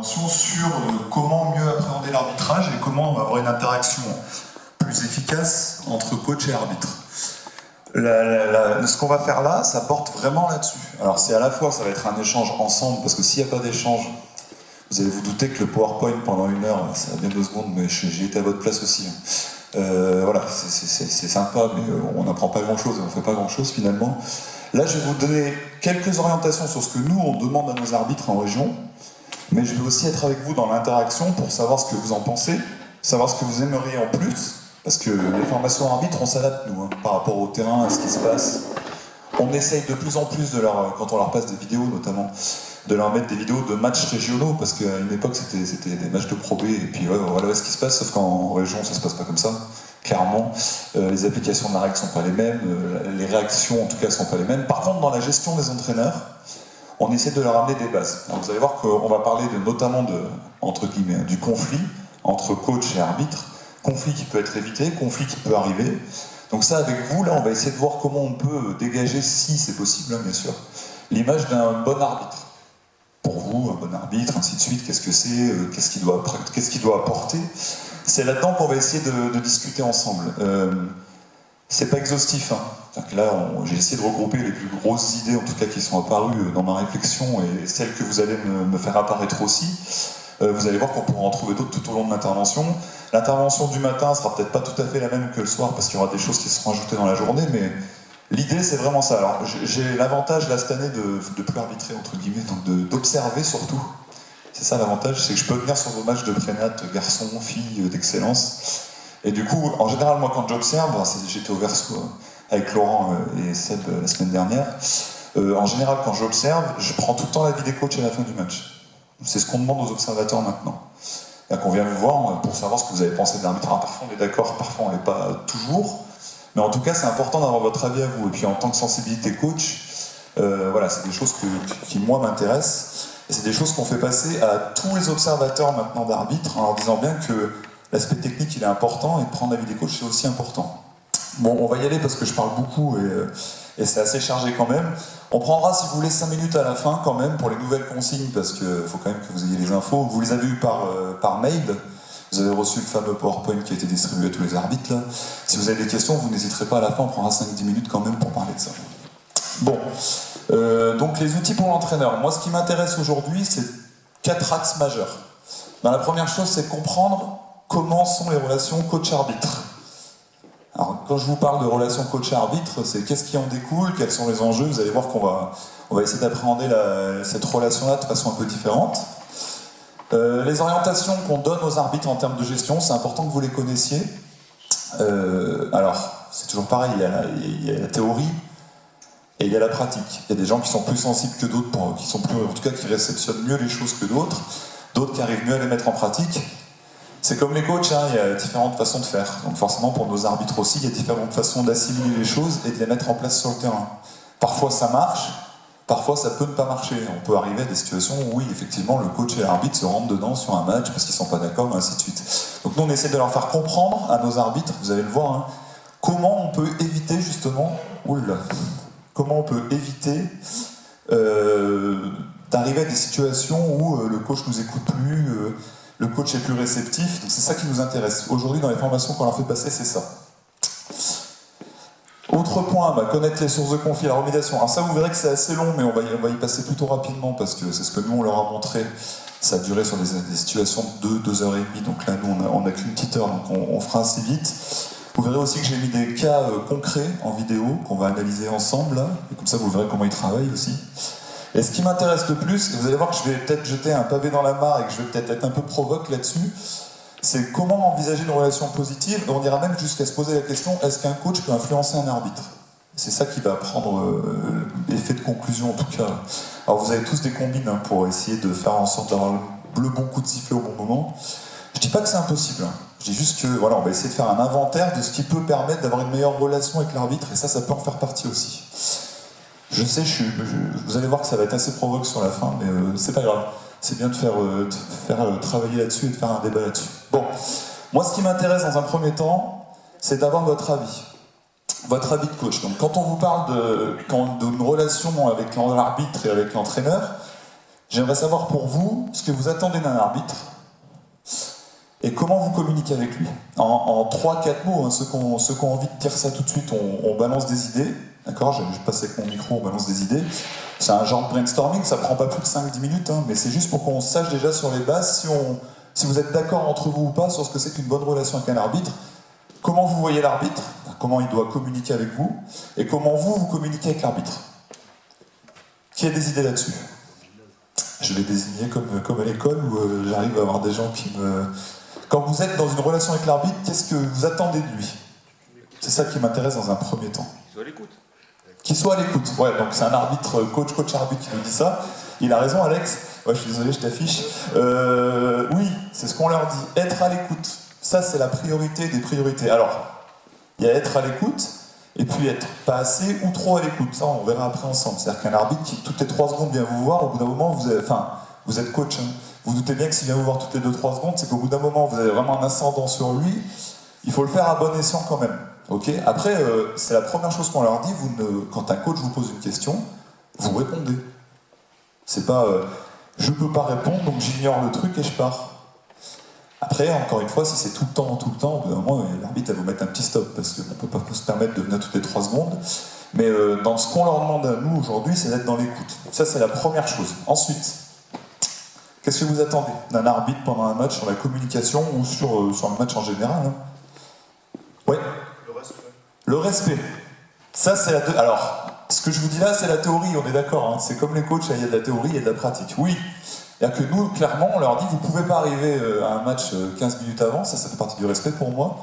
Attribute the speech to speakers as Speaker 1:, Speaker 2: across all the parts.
Speaker 1: intervention sur comment mieux appréhender l'arbitrage et comment avoir une interaction plus efficace entre coach et arbitre. Ce qu'on va faire là, ça porte vraiment là-dessus. Alors c'est à la fois, ça va être un échange ensemble, parce que s'il n'y a pas d'échange, vous allez vous douter que le PowerPoint pendant 1 heure, ça va bien 2 secondes, mais j'ai été à votre place aussi. Voilà, c'est sympa, mais on n'apprend pas grand-chose, on ne fait pas grand-chose finalement. Là, je vais vous donner quelques orientations sur ce que nous, on demande à nos arbitres en région, mais je vais aussi être avec vous dans l'interaction pour savoir ce que vous en pensez, savoir ce que vous aimeriez en plus, parce que les formations arbitres, on s'adapte, nous, par rapport au terrain, à ce qui se passe. On essaye de plus en plus, quand on leur passe des vidéos notamment, de leur mettre des vidéos de matchs régionaux, parce qu'à une époque, c'était des matchs de Pro B, et puis voilà ce qui se passe, sauf qu'en région, ça se passe pas comme ça. Clairement, les applications de la règle sont pas les mêmes, les réactions en tout cas sont pas les mêmes. Par contre, dans la gestion des entraîneurs, on essaie de leur amener des bases. Alors, vous allez voir qu'on va parler notamment entre guillemets, du conflit entre coach et arbitre, conflit qui peut être évité, conflit qui peut arriver. Donc ça, avec vous, là, on va essayer de voir comment on peut dégager, si c'est possible, bien sûr, l'image d'un bon arbitre. Pour vous, un bon arbitre, ainsi de suite, qu'est-ce que c'est, qu'est-ce qu'il doit apporter. C'est là-dedans qu'on va essayer de discuter ensemble. C'est pas exhaustif. Hein. Là, j'ai essayé de regrouper les plus grosses idées, en tout cas, qui sont apparues dans ma réflexion, et celles que vous allez me faire apparaître aussi. Vous allez voir qu'on pourra en trouver d'autres tout au long de l'intervention. L'intervention du matin sera peut-être pas tout à fait la même que le soir, parce qu'il y aura des choses qui seront ajoutées dans la journée, mais l'idée, c'est vraiment ça. Alors, j'ai l'avantage, là, cette année, de plus arbitrer, entre guillemets, donc d'observer surtout. C'est ça l'avantage, c'est que je peux venir sur vos matchs de prénat, garçons, filles, d'excellence. Et du coup, en général, moi, quand j'observe, j'étais au Verso avec Laurent et Seb la semaine dernière, en général, quand j'observe, je prends tout le temps l'avis des coachs à la fin du match. C'est ce qu'on demande aux observateurs maintenant. On vient vous voir pour savoir ce que vous avez pensé de l'arbitrage. Parfois, on est d'accord, parfois, on l'est pas toujours. Mais en tout cas, c'est important d'avoir votre avis à vous. Et puis, en tant que sensibilité coach, voilà, c'est des choses qui moi, m'intéressent. Et c'est des choses qu'on fait passer à tous les observateurs maintenant d'arbitres, en leur disant bien que l'aspect technique, il est important, et de prendre l'avis des coachs, c'est aussi important. Bon, on va y aller parce que je parle beaucoup, et c'est assez chargé quand même. On prendra, si vous voulez, 5 minutes à la fin quand même pour les nouvelles consignes, parce qu'il faut quand même que vous ayez les infos. Vous les avez eues par mail. Vous avez reçu le fameux PowerPoint qui a été distribué à tous les arbitres, là. Si vous avez des questions, vous n'hésiterez pas à la fin, on prendra 5-10 minutes quand même pour parler de ça. Bon, donc les outils pour l'entraîneur. Moi, ce qui m'intéresse aujourd'hui, c'est 4 axes majeurs. La première chose, c'est comprendre comment sont les relations coach-arbitre. Alors, quand je vous parle de relations coach-arbitre, c'est qu'est-ce qui en découle, quels sont les enjeux. Vous allez voir qu'on va essayer d'appréhender cette relation-là de façon un peu différente. Les orientations qu'on donne aux arbitres en termes de gestion, c'est important que vous les connaissiez. Alors, c'est toujours pareil, il y a la théorie et il y a la pratique. Il y a des gens qui sont plus sensibles que d'autres, en tout cas qui réceptionnent mieux les choses que d'autres qui arrivent mieux à les mettre en pratique. C'est comme les coachs, il y a différentes façons de faire. Donc forcément, pour nos arbitres aussi, il y a différentes façons d'assimiler les choses et de les mettre en place sur le terrain. Parfois ça marche, parfois ça peut ne pas marcher. On peut arriver à des situations où oui, effectivement, le coach et l'arbitre se rentrent dedans sur un match parce qu'ils ne sont pas d'accord, et ainsi de suite. Donc nous, on essaie de leur faire comprendre à nos arbitres, vous allez le voir, comment on peut éviter justement, d'arriver à des situations où le coach nous écoute plus, le coach est plus réceptif. Donc c'est ça qui nous intéresse. Aujourd'hui, dans les formations qu'on leur fait passer, c'est ça. Autre point, connaître les sources de conflit, la remédiation. Alors ça, vous verrez que c'est assez long, mais on va y passer plutôt rapidement, parce que c'est ce que nous, on leur a montré. Ça a duré sur des situations de 2 heures et demie, donc là, nous, on n'a qu'une petite heure, donc on fera assez vite. Vous verrez aussi que j'ai mis des cas concrets en vidéo, qu'on va analyser ensemble, là, et comme ça, vous verrez comment ils travaillent aussi. Et ce qui m'intéresse le plus, vous allez voir que je vais peut-être jeter un pavé dans la mare et que je vais peut-être être un peu provoque là-dessus, c'est comment envisager une relation positive, et on ira même jusqu'à se poser la question, est-ce qu'un coach peut influencer un arbitre? C'est ça qui va prendre l'effet de conclusion en tout cas. Alors vous avez tous des combines pour essayer de faire en sorte d'avoir le bon coup de sifflet au bon moment. Je dis pas que c'est impossible, je dis juste que voilà, on va essayer de faire un inventaire de ce qui peut permettre d'avoir une meilleure relation avec l'arbitre, et ça peut en faire partie aussi. Je sais, vous allez voir que ça va être assez provoque sur la fin, mais c'est pas grave. C'est bien de faire travailler là-dessus et de faire un débat là-dessus. Bon, moi ce qui m'intéresse dans un premier temps, c'est d'avoir votre avis. Votre avis de coach. Donc quand on vous parle d'une relation avec l'arbitre et avec l'entraîneur, J'aimerais savoir pour vous ce que vous attendez d'un arbitre et comment vous communiquez avec lui. En 3-4 mots, hein, ceux qui ont envie de dire ça tout de suite, on balance des idées. D'accord, je passe avec mon micro, on balance des idées. C'est un genre de brainstorming, ça prend pas plus de 5-10 minutes, hein, mais c'est juste pour qu'on sache déjà sur les bases si vous êtes d'accord entre vous ou pas sur ce que c'est qu'une bonne relation avec un arbitre, comment vous voyez l'arbitre, comment il doit communiquer avec vous, et comment vous communiquez avec l'arbitre. Qui a des idées là-dessus? Je vais désigner comme à l'école où j'arrive à avoir des gens qui me... Quand vous êtes dans une relation avec l'arbitre, qu'est-ce que vous attendez de lui? C'est ça qui m'intéresse dans un premier temps.
Speaker 2: Qu'il soit à l'écoute.
Speaker 1: Qu'il soit à l'écoute. Ouais, donc c'est un arbitre, coach arbitre qui nous dit ça. Il a raison, Alex. Ouais, je suis désolé, je t'affiche. Oui, c'est ce qu'on leur dit. Être à l'écoute. Ça, c'est la priorité des priorités. Alors, il y a être à l'écoute, et puis être pas assez ou trop à l'écoute. Ça, on verra après ensemble. C'est-à-dire qu'un arbitre qui, toutes les 3 secondes, vient vous voir, au bout d'un moment, vous êtes coach. Hein. Vous doutez bien que s'il vient vous voir toutes les 2-3 secondes, c'est qu'au bout d'un moment, vous avez vraiment un ascendant sur lui. Il faut le faire à bon escient quand même. Okay. Après, c'est la première chose qu'on leur dit, quand un coach vous pose une question, vous répondez. C'est pas je peux pas répondre, donc j'ignore le truc et je pars. Après, encore une fois, si c'est tout le temps, au bout d'un moment, l'arbitre va vous mettre un petit stop, parce qu'on ne peut pas se permettre de venir toutes les 3 secondes. Mais dans ce qu'on leur demande à nous aujourd'hui, c'est d'être dans l'écoute. Ça, c'est la première chose. Ensuite, qu'est-ce que vous attendez d'un arbitre pendant un match sur la communication ou sur le match en général, hein? Ouais. Le respect. Ça, c'est la... Alors, ce que je vous dis là, c'est la théorie, on est d'accord. Hein. C'est comme les coachs, il y a de la théorie, il y a de la pratique. Oui. C'est-à-dire que nous, clairement, on leur dit, vous ne pouvez pas arriver à un match 15 minutes avant, ça fait partie du respect pour moi.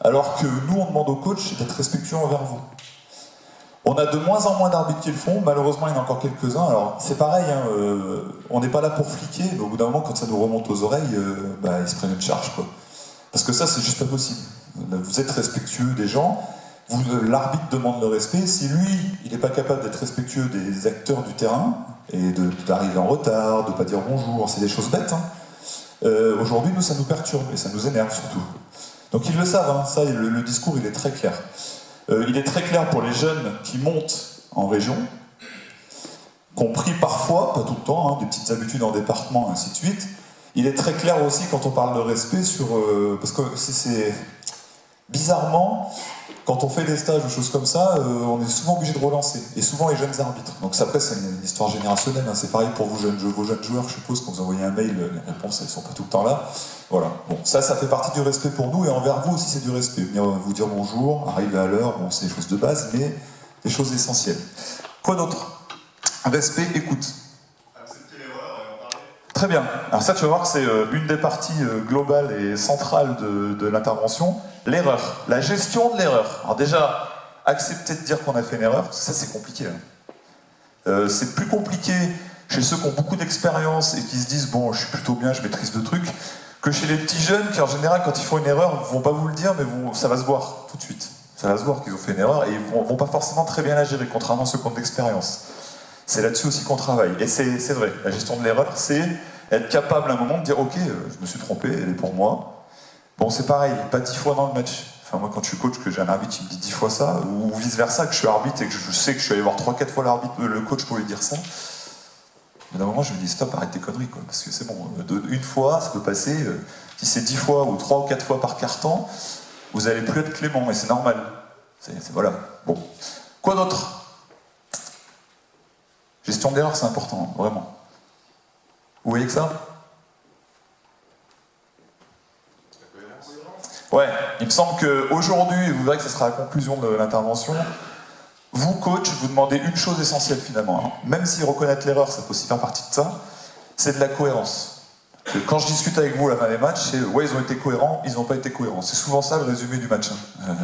Speaker 1: Alors que nous, on demande aux coachs d'être respectueux envers vous. On a de moins en moins d'arbitres qui le font, malheureusement, il y en a encore quelques-uns. Alors, c'est pareil, hein, on n'est pas là pour fliquer, mais au bout d'un moment, quand ça nous remonte aux oreilles, ils se prennent une charge, quoi. Parce que ça, c'est juste pas possible. Vous êtes respectueux des gens, l'arbitre demande le respect. Si lui, il n'est pas capable d'être respectueux des acteurs du terrain, et d'arriver en retard, de ne pas dire bonjour, c'est des choses bêtes. Hein. Aujourd'hui, nous, ça nous perturbe, et ça nous énerve surtout. Donc ils le savent, hein, ça, le discours, il est très clair. Il est très clair pour les jeunes qui montent en région, compris parfois, pas tout le temps, hein, des petites habitudes en département, ainsi de suite. Il est très clair aussi quand on parle de respect sur... parce que c'est... Bizarrement, quand on fait des stages ou choses comme ça, on est souvent obligé de relancer. Et souvent les jeunes arbitres. Donc après, c'est une histoire générationnelle. Hein. C'est pareil pour vos jeunes joueurs, je suppose, quand vous envoyez un mail, les réponses, elles ne sont pas tout le temps là. Voilà. Bon, ça fait partie du respect pour nous. Et envers vous aussi, c'est du respect. Venir vous dire bonjour, arriver à l'heure, bon, c'est des choses de base, mais des choses essentielles. Quoi d'autre? Respect, écoute. Très bien. Alors ça, tu vas voir que c'est une des parties globales et centrales de l'intervention. L'erreur. La gestion de l'erreur. Alors déjà, accepter de dire qu'on a fait une erreur, ça c'est compliqué. Hein. C'est plus compliqué chez ceux qui ont beaucoup d'expérience et qui se disent « bon, je suis plutôt bien, je maîtrise le truc », que chez les petits jeunes qui en général, quand ils font une erreur, ils vont pas vous le dire, mais ça va se voir tout de suite. Ça va se voir qu'ils ont fait une erreur et ils vont pas forcément très bien la gérer, contrairement à ceux qui ont de l'expérience. C'est là-dessus aussi qu'on travaille. Et c'est vrai, la gestion de l'erreur, c'est être capable à un moment de dire « ok, je me suis trompé, elle est pour moi ». Bon, c'est pareil, pas 10 fois dans le match. Enfin, moi, quand je suis coach, que j'ai un arbitre qui me dit 10 fois ça, ou vice-versa, que je suis arbitre et que je sais que je suis allé voir 3-4 fois le coach pour lui dire ça, mais d'un moment, je me dis stop, arrête tes conneries, quoi, parce que c'est bon, une fois, ça peut passer, si c'est 10 fois ou 3 ou 4 fois par carton, vous allez plus être clément, et c'est normal. Voilà. Bon. Quoi d'autre? Gestion d'erreur, c'est important, vraiment. Vous voyez que ça? Ouais, il me semble qu'aujourd'hui, vous verrez que ce sera la conclusion de l'intervention, vous, coach, vous demandez une chose essentielle finalement. Hein. Même si reconnaître l'erreur, ça peut aussi faire partie de ça, c'est de la cohérence. Quand je discute avec vous la fin des matchs, c'est ouais, ils ont été cohérents, ils n'ont pas été cohérents. C'est souvent ça le résumé du match. Hein.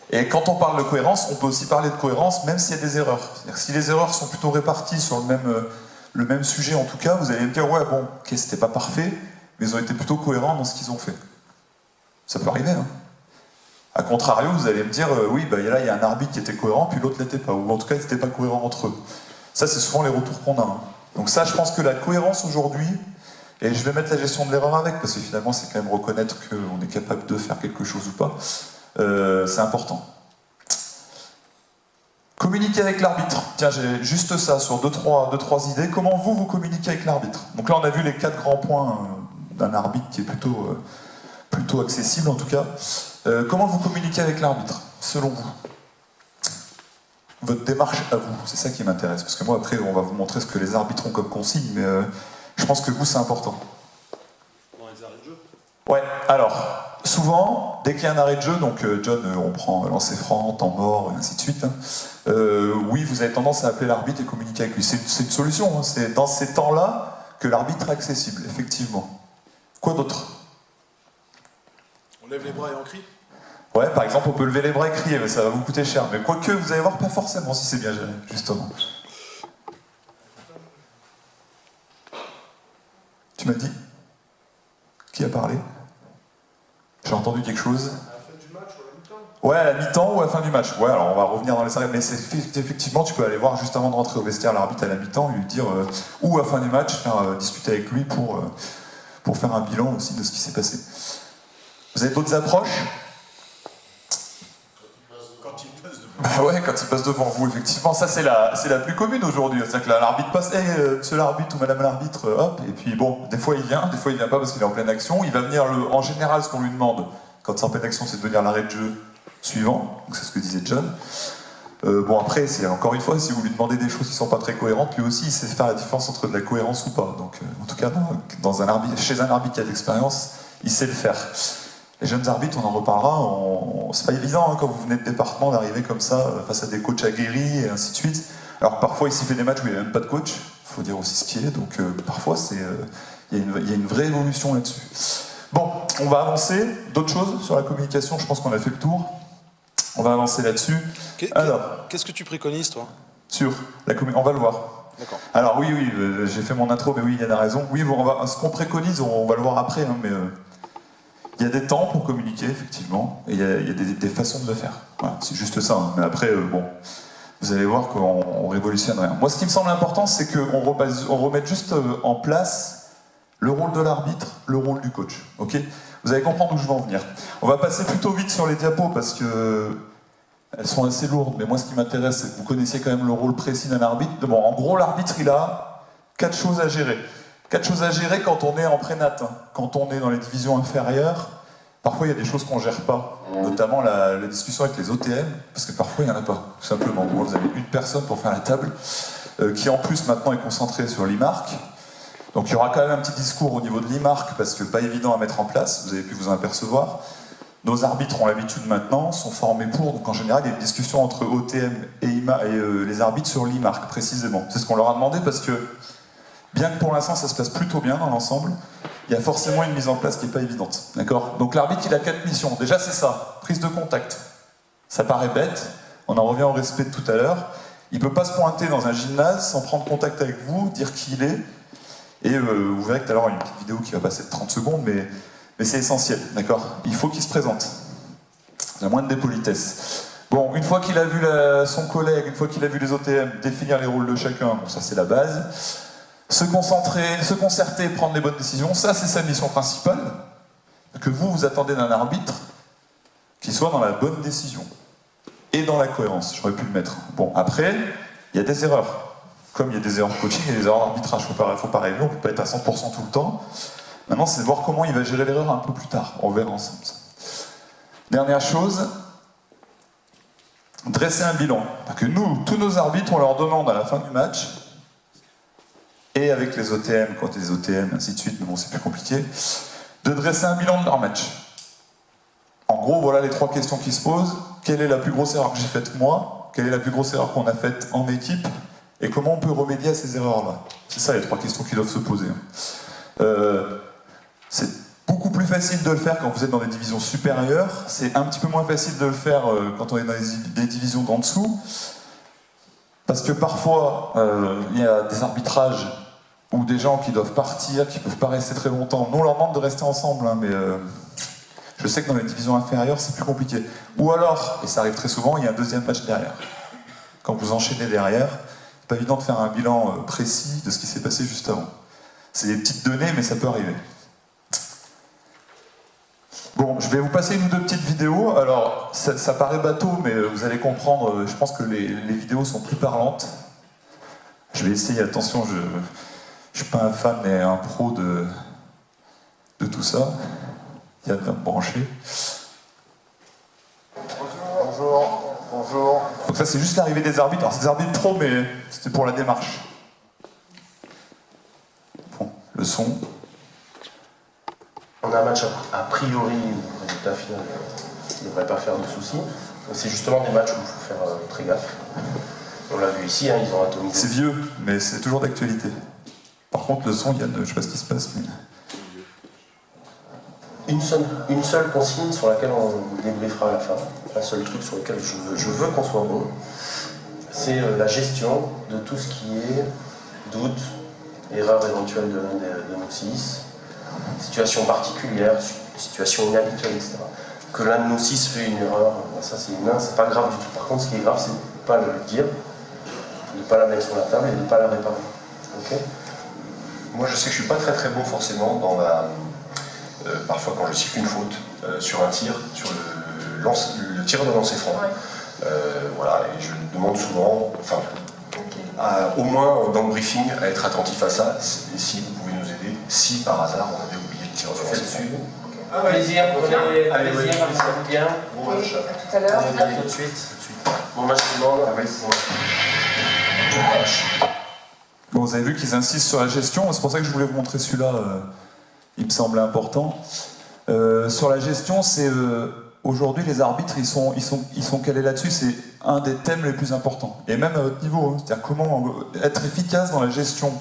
Speaker 1: Et quand on parle de cohérence, on peut aussi parler de cohérence même s'il y a des erreurs. C'est-à-dire que si les erreurs sont plutôt réparties sur le même sujet en tout cas, vous allez me dire ouais, bon, ok, c'était pas parfait, mais ils ont été plutôt cohérents dans ce qu'ils ont fait. Ça peut arriver, hein. A contrario, vous allez me dire, oui, bah, là, il y a un arbitre qui était cohérent, puis l'autre l'était pas, ou en tout cas, ils n'étaient pas cohérents entre eux. Ça, c'est souvent les retours qu'on a. Hein. Donc ça, je pense que la cohérence aujourd'hui, et je vais mettre la gestion de l'erreur avec, parce que finalement, c'est quand même reconnaître qu'on est capable de faire quelque chose ou pas, c'est important. Communiquer avec l'arbitre. Tiens, j'ai juste ça sur deux, trois idées. Comment vous communiquez avec l'arbitre? Donc là, on a vu les 4 grands points d'un arbitre qui est plutôt accessible, en tout cas. Comment vous communiquez avec l'arbitre, selon vous? Votre démarche à vous, c'est ça qui m'intéresse. Parce que moi, après, on va vous montrer ce que les arbitres ont comme consigne, mais je pense que vous, c'est important.
Speaker 2: Dans les arrêts de jeu?
Speaker 1: Ouais, alors... Souvent, dès qu'il y a un arrêt de jeu, donc John, on prend lancer franc, temps mort, et ainsi de suite, hein, oui, vous avez tendance à appeler l'arbitre et communiquer avec lui. C'est une solution, hein, c'est dans ces temps-là que l'arbitre est accessible, effectivement. Quoi d'autre?
Speaker 2: On lève les bras et on crie?
Speaker 1: Ouais, par exemple, on peut lever les bras et crier, mais ça va vous coûter cher. Mais quoique, vous allez voir, pas forcément si c'est bien géré, justement. Tu m'as dit? Qui a parlé? J'ai entendu quelque chose.
Speaker 2: À la fin du match ou à la mi-temps?
Speaker 1: Ouais, à la mi-temps ou à la fin du match. Ouais, alors on va revenir dans les arrêts, mais effectivement, tu peux aller voir juste avant de rentrer au vestiaire l'arbitre à la mi-temps et lui dire, ou à la fin du match, discuter avec lui pour faire un bilan aussi de ce qui s'est passé. Vous avez d'autres approches?
Speaker 2: Quand il passe devant.
Speaker 1: Bah ouais, quand il passe devant vous, effectivement, ça c'est la plus commune aujourd'hui. C'est-à-dire que l'arbitre passe, monsieur l'arbitre ou madame l'arbitre, hop, et puis bon, des fois il vient pas parce qu'il est en pleine action. Il va venir, en général, ce qu'on lui demande, quand c'est en pleine action, c'est de venir à l'arrêt de jeu suivant. Donc c'est ce que disait John. Bon, après, c'est encore une fois, si vous lui demandez des choses qui sont pas très cohérentes, lui aussi, il sait faire la différence entre de la cohérence ou pas. Donc, en tout cas, chez un arbitre qui a de l'expérience, il sait le faire. Les jeunes arbitres, on en reparlera, c'est pas évident hein, quand vous venez de département d'arriver comme ça face à des coachs aguerris et ainsi de suite. Alors parfois il s'y fait des matchs où il n'y a même pas de coach, il faut dire aussi ce qui est, donc parfois il y a une vraie évolution là-dessus. Bon, on va avancer. D'autres choses sur la communication, je pense qu'on a fait le tour. On va avancer là-dessus. Alors,
Speaker 2: qu'est-ce que tu préconises, toi?
Speaker 1: Sur la on va le voir.
Speaker 2: D'accord.
Speaker 1: Alors oui, j'ai fait mon intro, mais oui, Yann a raison. Oui, ce qu'on préconise, on va le voir après, hein, mais... il y a des temps pour communiquer, effectivement, et il y a des façons de le faire. Voilà, c'est juste ça. Hein. Mais après, bon, vous allez voir qu'on révolutionne rien. Moi, ce qui me semble important, c'est qu'on remette juste en place le rôle de l'arbitre, le rôle du coach. Ok? Vous allez comprendre où je veux en venir. On va passer plutôt vite sur les diapos parce que elles sont assez lourdes. Mais moi, ce qui m'intéresse, c'est que vous connaissiez quand même le rôle précis d'un arbitre. Bon, en gros, l'arbitre, il a 4 choses à gérer. 4 choses à gérer quand on est en prénat, hein. Quand on est dans les divisions inférieures, parfois il y a des choses qu'on ne gère pas, notamment la discussion avec les OTM, parce que parfois il n'y en a pas, tout simplement. Vous avez une personne pour faire la table, qui en plus maintenant est concentrée sur l'IMARC. Donc il y aura quand même un petit discours au niveau de l'IMARC, parce que pas évident à mettre en place, vous avez pu vous en apercevoir. Nos arbitres ont l'habitude maintenant, sont formés pour, donc en général il y a une discussion entre OTM et les arbitres sur l'IMARC précisément. C'est ce qu'on leur a demandé parce que bien que pour l'instant ça se passe plutôt bien dans l'ensemble, il y a forcément une mise en place qui n'est pas évidente. D'accord? Donc l'arbitre il a 4 missions. Déjà c'est ça, prise de contact. Ça paraît bête, on en revient au respect de tout à l'heure. Il ne peut pas se pointer dans un gymnase sans prendre contact avec vous, dire qui il est. Et vous verrez que tout à l'heure il y a une petite vidéo qui va passer de 30 secondes, mais c'est essentiel. D'accord? Il faut qu'il se présente. La moindre des politesses. Bon, une fois qu'il a vu son collègue, une fois qu'il a vu les OTM, définir les rôles de chacun, bon, ça c'est la base. Se concentrer, se concerter, prendre les bonnes décisions, ça c'est sa mission principale. Que vous attendez d'un arbitre qui soit dans la bonne décision. Et dans la cohérence, j'aurais pu le mettre. Bon, après, il y a des erreurs. Comme il y a des erreurs de coaching, il y a des erreurs d'arbitrage, faut pas rêver, on ne peut pas être à 100% tout le temps. Maintenant, c'est de voir comment il va gérer l'erreur un peu plus tard. On verra ensemble ça. Dernière chose, dresser un bilan. Parce que nous, tous nos arbitres, on leur demande à la fin du match, et avec les OTM, quand les OTM, ainsi de suite, mais bon, c'est plus compliqué, de dresser un bilan de leur match. En gros, voilà les 3 questions qui se posent. Quelle est la plus grosse erreur que j'ai faite moi? Quelle est la plus grosse erreur qu'on a faite en équipe? Et comment on peut remédier à ces erreurs-là? C'est ça les 3 questions qui doivent se poser. C'est beaucoup plus facile de le faire quand vous êtes dans des divisions supérieures. C'est un petit peu moins facile de le faire quand on est dans des divisions d'en dessous. Parce que parfois, il y a des arbitrages ou des gens qui doivent partir, qui ne peuvent pas rester très longtemps. Nous, on leur demande de rester ensemble, hein, mais je sais que dans les divisions inférieures, c'est plus compliqué. Ou alors, et ça arrive très souvent, il y a un deuxième match derrière. Quand vous enchaînez derrière, c'est pas évident de faire un bilan précis de ce qui s'est passé juste avant. C'est des petites données, mais ça peut arriver. Bon, je vais vous passer une ou deux petites vidéos. Alors, ça paraît bateau, mais vous allez comprendre. Je pense que les vidéos sont plus parlantes. Je vais essayer, attention, je suis pas un fan, mais un pro de tout ça. Il y a bien branché.
Speaker 2: Bonjour. Bonjour.
Speaker 1: Donc ça, c'est juste l'arrivée des arbitres. Alors, c'est des arbitres pro, mais c'était pour la démarche. Bon, le son.
Speaker 3: On a un match a priori, le résultat final ne devrait pas faire de soucis. C'est justement des matchs où il faut faire très gaffe. On l'a vu ici, hein, ils ont atomisé.
Speaker 1: C'est vieux, mais c'est toujours d'actualité. Par contre, le son, Yann, je sais pas ce qui se passe, mais...
Speaker 3: Une seule consigne sur laquelle on débriefera à la fin, un seul truc sur lequel je veux qu'on soit bon, c'est la gestion de tout ce qui est doute, erreur éventuelle de l'un de nos 6, situation particulière, situation inhabituelle, etc. Que l'un de nos 6 fait une erreur, ça c'est humain, c'est pas grave du tout. Par contre, ce qui est grave, c'est de ne pas le dire, de ne pas la mettre sur la table et de ne pas la réparer. Okay.
Speaker 4: Moi, je sais que je suis pas très bon forcément dans la... parfois quand je siffle une faute sur un tir, sur le tir de lancer franc.
Speaker 3: Ouais.
Speaker 4: Voilà, et je demande souvent, enfin, au moins dans le briefing, à être attentif à ça, et si vous pouvez nous aider, si par hasard on avait oublié de tirer de lancer franc.
Speaker 3: Plaisir, plaisir, ça vous bien.
Speaker 4: Bon match.
Speaker 5: À tout à l'heure.
Speaker 3: À tout de suite. Bon match tout le monde.
Speaker 4: Bon match.
Speaker 1: Bon, vous avez vu qu'ils insistent sur la gestion, c'est pour ça que je voulais vous montrer celui-là, il me semblait important. Sur la gestion, c'est aujourd'hui les arbitres, ils sont calés là-dessus, c'est un des thèmes les plus importants. Et même à votre niveau, hein, c'est-à-dire comment être efficace dans la gestion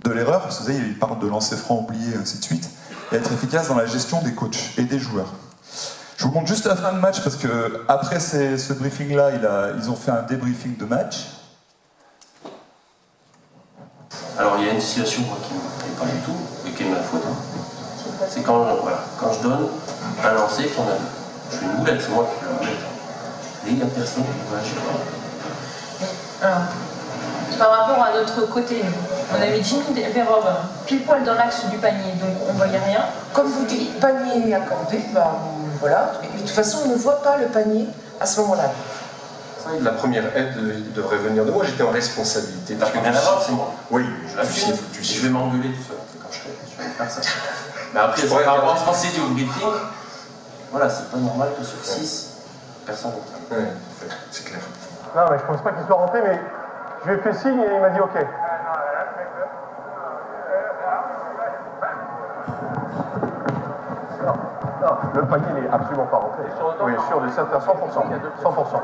Speaker 1: de l'erreur, parce que vous savez, ils parlent de lancer franc oublié, ainsi de suite, et être efficace dans la gestion des coachs et des joueurs. Je vous montre juste la fin de match, parce que après ce briefing-là, ils ont fait un débriefing de match.
Speaker 3: Alors il y a une situation moi, qui ne me plaît pas du tout, et qui est ma faute. Hein. C'est quand je donne un lancer qu'on a. Je fais une boulette, c'est moi qui fais la boulette. Et il n'y a personne qui va agir.
Speaker 5: Alors, par rapport à notre côté, on avait Jimmy Verhoeven pile poil dans l'axe du panier, donc on ne voyait rien.
Speaker 6: Comme vous dites, panier accordé, ben, voilà. Mais de toute façon, on ne voit pas le panier à ce moment-là.
Speaker 4: La première aide devrait venir de moi, j'étais en responsabilité.
Speaker 3: Parce que rien à voir, c'est moi.
Speaker 4: Oui,
Speaker 3: Je l'assume, je vais m'engueuler tout seul quand je vais faire ça. Mais après,
Speaker 4: Je
Speaker 3: c'est
Speaker 4: pourrais
Speaker 3: par rapport
Speaker 4: regarder.
Speaker 3: à ce qu'on s'est dit au briefing, voilà, c'est pas normal que sur 6, personne n'entend.
Speaker 4: Ouais, c'est clair.
Speaker 2: Non, mais je pense pas qu'il soit rentré, mais je lui ai fait signe et il m'a dit OK. Non, le panier n'est absolument pas rentré. Oui, sûr de ça, à 100%. 100%.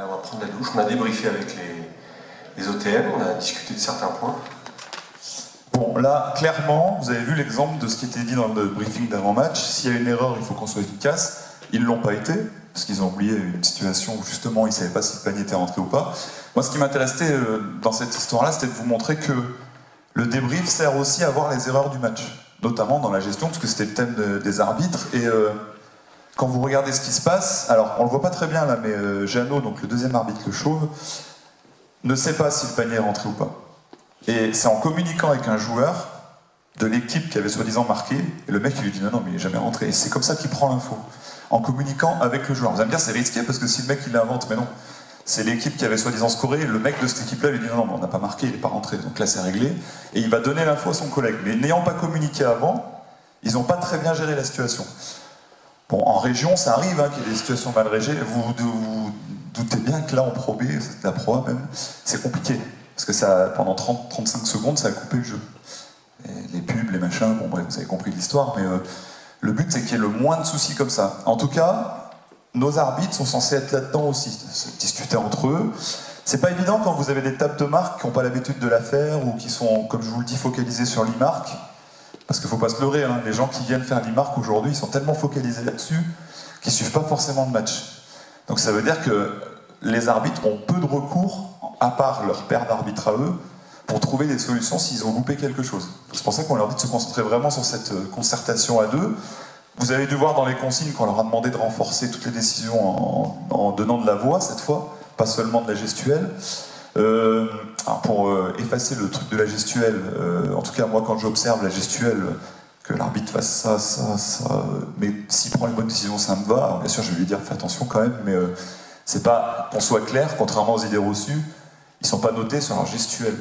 Speaker 4: On va prendre la douche, on a débriefé avec les OTM, on a discuté de certains points.
Speaker 1: Bon, là, clairement, vous avez vu l'exemple de ce qui était dit dans le briefing d'avant-match. S'il y a une erreur, il faut qu'on soit efficace. Ils ne l'ont pas été, parce qu'ils ont oublié une situation où justement ils ne savaient pas si le panier était rentré ou pas. Moi, ce qui m'intéressait dans cette histoire-là, c'était de vous montrer que le débrief sert aussi à voir les erreurs du match, notamment dans la gestion, parce que c'était le thème des arbitres. Et quand vous regardez ce qui se passe, alors on le voit pas très bien là, mais Jeannot, donc le deuxième arbitre, le chauve, ne sait pas si le panier est rentré ou pas. Et c'est en communiquant avec un joueur de l'équipe qui avait soi-disant marqué, et le mec il lui dit non, mais il n'est jamais rentré. Et c'est comme ça qu'il prend l'info, en communiquant avec le joueur. Vous allez me dire c'est risqué parce que si le mec il l'invente, mais non. C'est l'équipe qui avait soi-disant scoré, et le mec de cette équipe-là lui dit non, mais on n'a pas marqué, il n'est pas rentré. Donc là c'est réglé, et il va donner l'info à son collègue. Mais n'ayant pas communiqué avant, ils n'ont pas très bien géré la situation. Bon, en région, ça arrive hein, qu'il y ait des situations mal gérées. Vous doutez bien que là en Pro B, c'est la Pro A même, c'est compliqué. Parce que ça, pendant 30-35 secondes, ça a coupé le jeu. Et les pubs, les machins, bon bref, vous avez compris l'histoire, mais le but c'est qu'il y ait le moins de soucis comme ça. En tout cas, nos arbitres sont censés être là-dedans aussi, se discuter entre eux. C'est pas évident quand vous avez des tables de marque qui n'ont pas l'habitude de la faire ou qui sont, comme je vous le dis, focalisés sur l'e-marque. Parce qu'il ne faut pas se leurrer, hein, les gens qui viennent faire l'e-marque aujourd'hui, ils sont tellement focalisés là-dessus qu'ils ne suivent pas forcément le match. Donc ça veut dire que les arbitres ont peu de recours, à part leur paire d'arbitres à eux, pour trouver des solutions s'ils ont loupé quelque chose. C'est pour ça qu'on leur dit de se concentrer vraiment sur cette concertation à deux. Vous avez dû voir dans les consignes qu'on leur a demandé de renforcer toutes les décisions en donnant de la voix cette fois, pas seulement de la gestuelle. Alors pour effacer le truc de la gestuelle, en tout cas moi quand j'observe la gestuelle, que l'arbitre fasse ça, ça, ça, mais s'il prend les bonnes décisions, ça me va. Alors bien sûr, je vais lui dire, fais attention quand même, mais c'est pas, qu'on soit clair, contrairement aux idées reçues, ils sont pas notés sur leur gestuelle.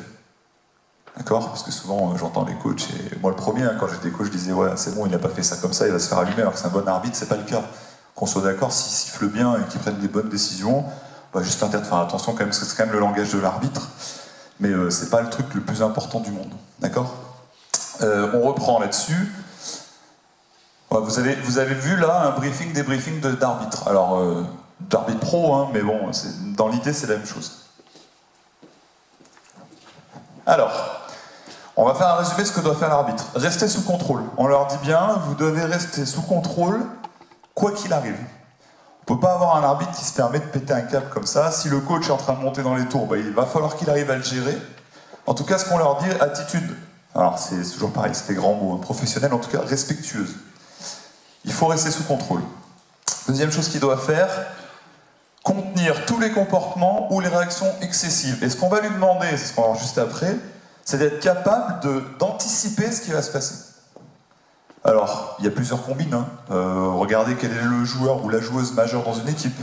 Speaker 1: D'accord? Parce que souvent, j'entends les coachs, et moi le premier, quand j'étais coach, je disais, ouais, c'est bon, il n'a pas fait ça comme ça, il va se faire allumer, alors que c'est un bon arbitre, c'est pas le cas. Qu'on soit d'accord, s'il siffle bien et qu'il prenne des bonnes décisions, on va juste interdire de faire attention quand même, parce que c'est quand même le langage de l'arbitre, mais c'est pas le truc le plus important du monde. D'accord? On reprend là-dessus. Ouais, vous avez vu là un briefing, débriefing d'arbitre. Alors, d'arbitre pro, hein, mais bon, dans l'idée, c'est la même chose. Alors, on va faire un résumé de ce que doit faire l'arbitre. Restez sous contrôle. On leur dit bien, vous devez rester sous contrôle, quoi qu'il arrive. On ne peut pas avoir un arbitre qui se permet de péter un câble comme ça. Si le coach est en train de monter dans les tours, bah, il va falloir qu'il arrive à le gérer. En tout cas, ce qu'on leur dit, attitude. Alors, c'est toujours pareil, c'est des grands mots. Professionnelle, en tout cas, respectueuse. Il faut rester sous contrôle. Deuxième chose qu'il doit faire, contenir tous les comportements ou les réactions excessives. Et ce qu'on va lui demander, c'est ce qu'on va voir juste après, c'est d'être capable d'anticiper ce qui va se passer. Alors, il y a plusieurs combines. Hein. Regardez quel est le joueur ou la joueuse majeure dans une équipe.